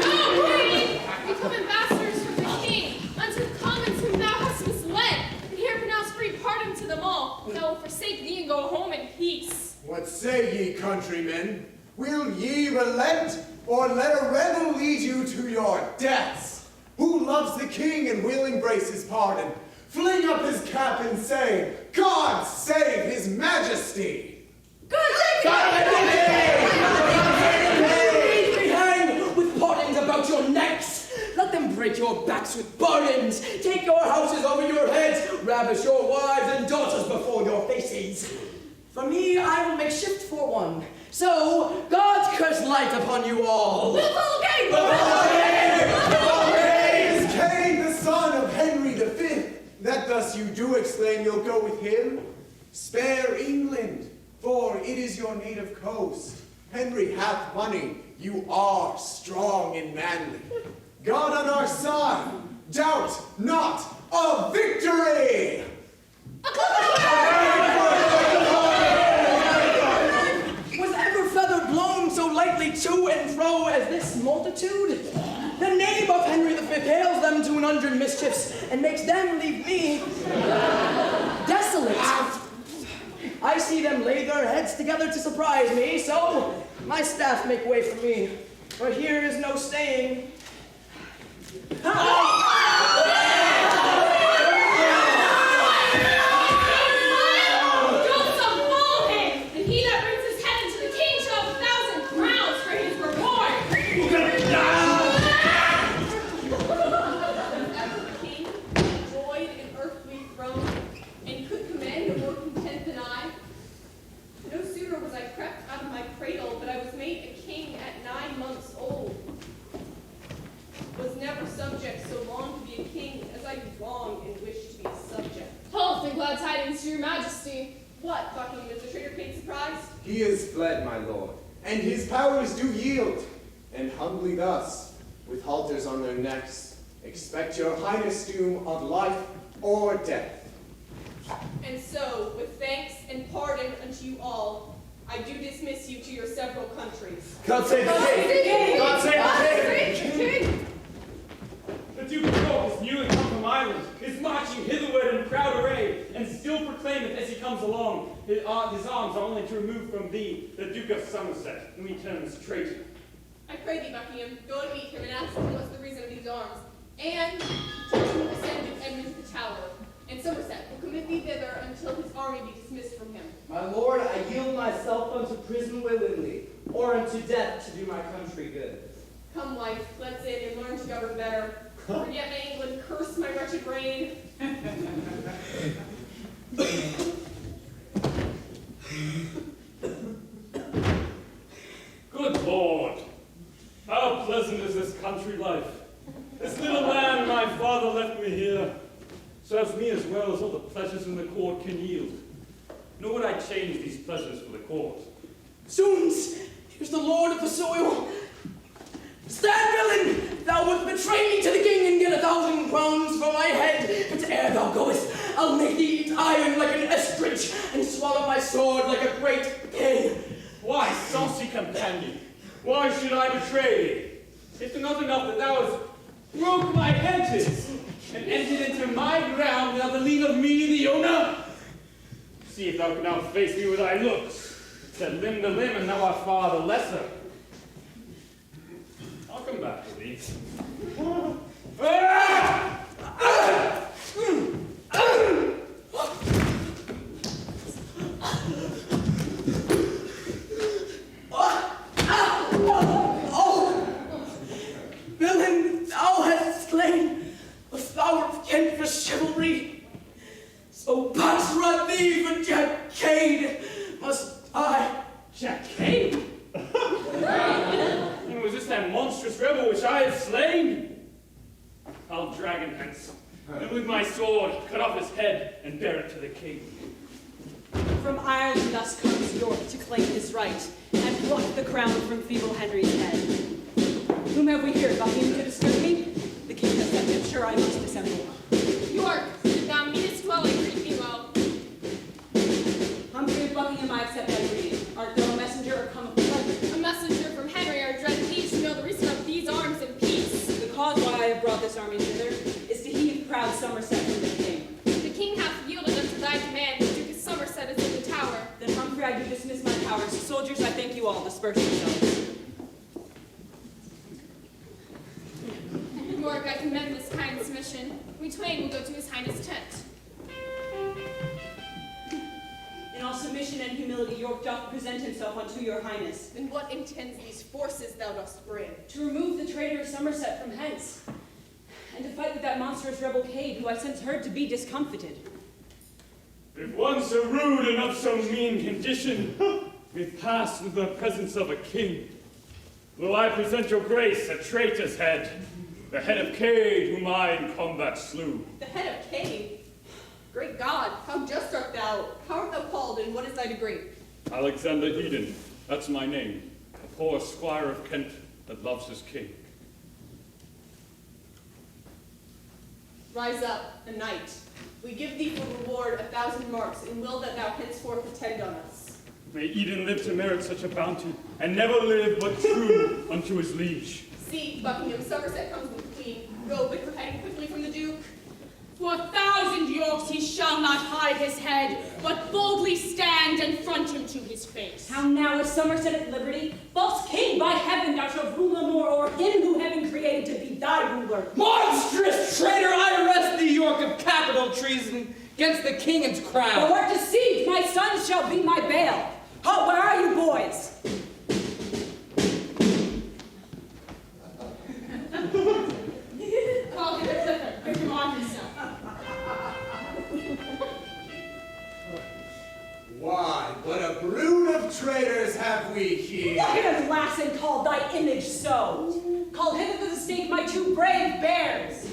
No, Queen! Become ambassadors from the king, unto the commons whom thou hast misled, and here pronounce free pardon to them all. Thou will forsake thee and go home in peace. What say ye, countrymen? Will ye relent, or let a rebel lead you to your deaths? Who loves the king and will embrace his pardon? Fling up his cap and say, God save his majesty! God save his majesty! Hang with pardons about your necks. Let them break your backs with burdens. Take your houses over your heads. Ravish your wives and daughters before your faces. For me, I will make shift for one. So, God's curse light upon you all. Praise Cade, the son of Henry V, that thus you do exclaim you'll go with him. Spare England, for it is your native coast. Henry hath money, you are strong and manly. God on our side, doubt not of victory! Was ever feather blown so lightly to and fro as this multitude? The name of Henry V hails them to 100 mischiefs and makes them leave me desolate. I see them lay their heads together to surprise me, so my staff make way for me, for here is no staying. Glad tidings to your majesty. What, Buckingham, is the traitor Cade surprised? He is fled, my lord, and his powers do yield. And humbly thus, with halters on their necks, expect your highness doom of life or death. And so, with thanks and pardon unto you all, I do dismiss you to your several countries. God save the king! God save the king! The Duke of York is newly come from Ireland, is marching hitherward in proud array, and still proclaimeth as he comes along, his arms are only to remove from thee the Duke of Somerset, whom he terms traitor. I pray thee, Buckingham, go and meet him and ask him what's the reason of these arms, and tell him to send with Edmund to the Tower, and Somerset will commit thee thither until his army be dismissed from him. My lord, I yield myself unto prison willingly, or unto death to do my country good. Come, wife, let's in and learn to govern better. Forget my England, curse my wretched reign. Good Lord, how pleasant is this country life. This little land my father left me here serves me as well as all the pleasures in the court can yield. Nor would I change these pleasures for the court. Zoons! Here's the lord of the soil. Stand, villain! Thou wilt betray me to the king and get 1,000 crowns for my head. But ere thou goest, I'll make thee eat iron like an ostrich and swallow my sword like a great king. Why, saucy companion, why should I betray thee? Is it not enough that thou hast broke my hedges and entered into my ground without the leave of me, the owner? See if thou can now face me with thy looks. Said limb to limb, and thou art far the lesser. I'll come back to thee. Villain, thou hast slain the flower of Kent for chivalry. So pass rod thee for Jack Cade must die. Jack Cade? And was this that monstrous rebel which I have slain? I'll drag him hence, and with my sword cut off his head and bear it to the king. From Ireland thus comes York to claim his right, and pluck the crown from feeble Henry's head. Whom have we here, Buckingham, to disturb me? The king has sent him, sure I must assemble. York, thou meanest well, I greet thee well. Humphrey of Buckingham, I accept thy greeting. Art thou a messenger or come of pleasure? A messenger from Henry, our dread liege, to know the reason of these arms and peace. The cause why I have brought this army hither is to heave proud Somerset from the king. The king hath yielded unto thy command, the Duke of Somerset is in the tower. Then, Humphrey, I do dismiss my powers. Soldiers, I thank you all. Disperse yourselves. York, I commend this kind submission. We twain will go to his highness' tent. In all submission and humility, York doth present himself unto your highness. And what intends these forces thou dost bring? To remove the traitor Somerset from hence, and to fight with that monstrous rebel Cade, who I since heard to be discomfited. If one so rude and of so mean condition may pass with the presence of a king, will I present your grace a traitor's head, the head of Cade, whom I in combat slew. The head of Cade? Great God, how just art thou? How art thou called, and what is thy degree? Alexander Eden, that's my name, a poor squire of Kent that loves his king. Rise up, a knight. We give thee for reward 1,000 marks, and will that thou henceforth attend on us. May Eden live to merit such a bounty, and never live but true unto his liege. See, Buckingham, Somerset comes with the queen. Go, bid her hang quickly from the Duke. For 1,000 Yorks he shall not hide his head, but boldly stand and front him to his face. How now is Somerset at liberty? False king, by heaven, thou shalt rule no more, or him who heaven created to be thy ruler. Monstrous traitor, I arrest thee, York, of capital treason against the king and crown. Thou art deceived, my sons shall be my bail. Halt, where are you, boys? Call him a Clifford, bring him on himself. Why, what a brood of traitors have we here? Look at him, Lassen, called thy image so. Called hither to the stake my 2 brave bears.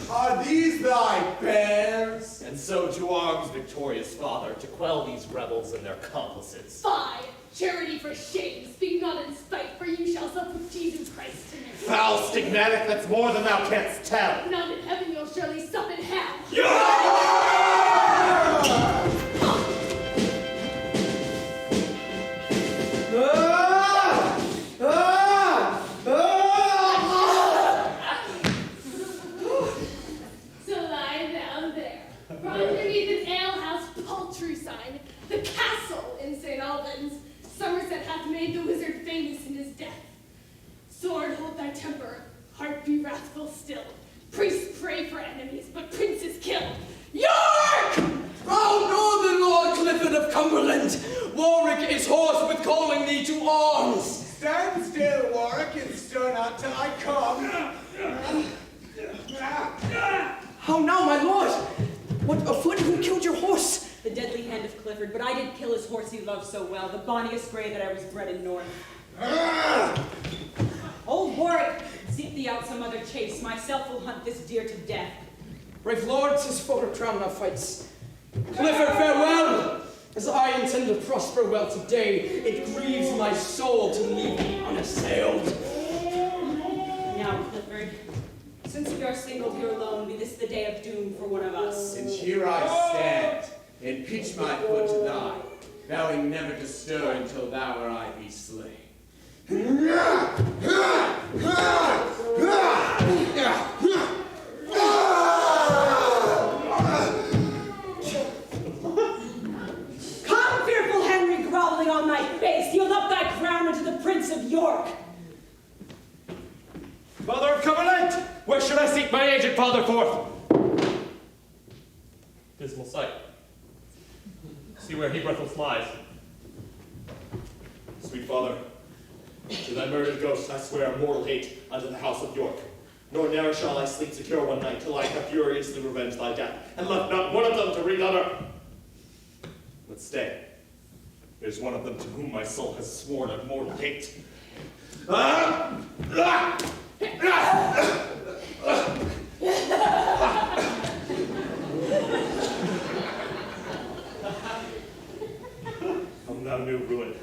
Are these thy bears? And so to arms, victorious father, to quell these rebels and their accomplices. Fie! Charity for shame, speak not in spite, for you shall sup with Jesus Christ tonight. Foul stigmatic, that's more than thou canst tell. Not in heaven, you'll surely sup in hell. So lie thou there, for underneath an alehouse paltry sign, the castle in St. Albans, Somerset hath made the wizard famous in his death. Sword, hold thy temper, heart be wrathful still. Priests pray for enemies, but princes kill. York! Proud northern Lord Clifford of Cumberland, Warwick is hoarse with calling thee to arms. Stand still, Warwick, and stir not till I come. How now, my lord? What afoot? Who killed your horse? The deadly hand of Clifford, but I did kill his horse he loved so well, the bonniest grey that I was bred in North. Old Warwick, seek thee out some other chase. Myself will hunt this deer to death. Brave lords, his folk are drowned in our fights. Clifford, farewell! As I intend to prosper well today, it grieves my soul to leave thee unassailed. Now, Clifford, since we are singled here alone, be this the day of doom for one of us. And here I stand, and pitch my foot to thine, vowing never to stir until thou or I be slain. Come, fearful Henry, groveling on thy face, yield up thy crown unto the Prince of York. Mother of Covenant, where should I seek my aged father forth? Dismal sight. See where he breathless lies. Sweet father, to thy murdered ghost I swear mortal hate unto the house of York. Nor ne'er shall I sleep secure one night till I have furiously revenged thy death, and left not one of them to re-utter. But stay, there's one of them to whom my soul has sworn a mortal hate. Come thou new ruin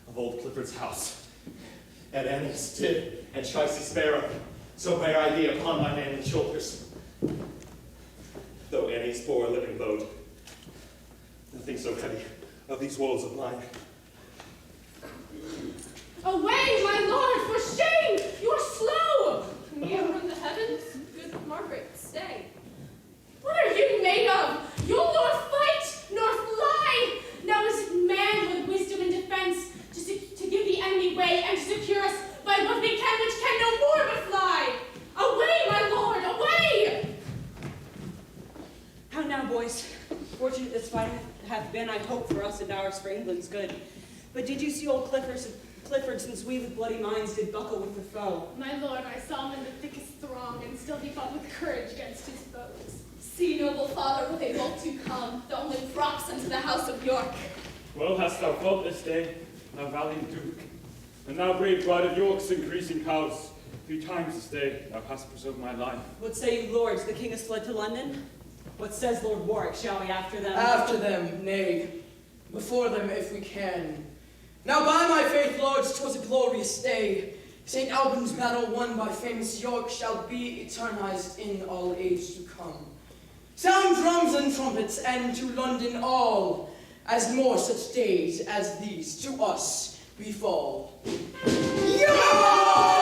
of old Clifford's house, and Annie's did, and Chicey sparrow, so bear I thee upon my manly shoulders. Though Annie's bore a living load, nothing so heavy of these woes of mine. Away, my lord, for shame! You are slow! Near from the heavens, good Margaret, stay. What are you made of? You'll nor fight, nor fly! Now is it manhood, wisdom, and defense to give the enemy way and to secure us by what we can, which can no more but fly? Away, my lord, away! How now, boys? Fortunate this fight hath been, I hope, for us and ours for England's good. But did you see old Clifford, since we with bloody minds did buckle with the foe? My lord, I saw him in the thickest throng, and still he fought with courage against his foes. See, noble father, what they both to come, the only props unto the house of York. Well hast thou fought this day, thou valiant Duke, and thou brave bride of York's increasing house. 3 times this day thou hast preserved my life. What say you, lords? The king has fled to London? What says Lord Warwick? Shall we after them? After them, nay. Before them, if we can. Now, by my faith, lords, 'twas a glorious day. St. Albans' battle won by famous York shall be eternized in all age to come. Sound drums and trumpets, and to London all, as more such days as these to us befall. Yeah!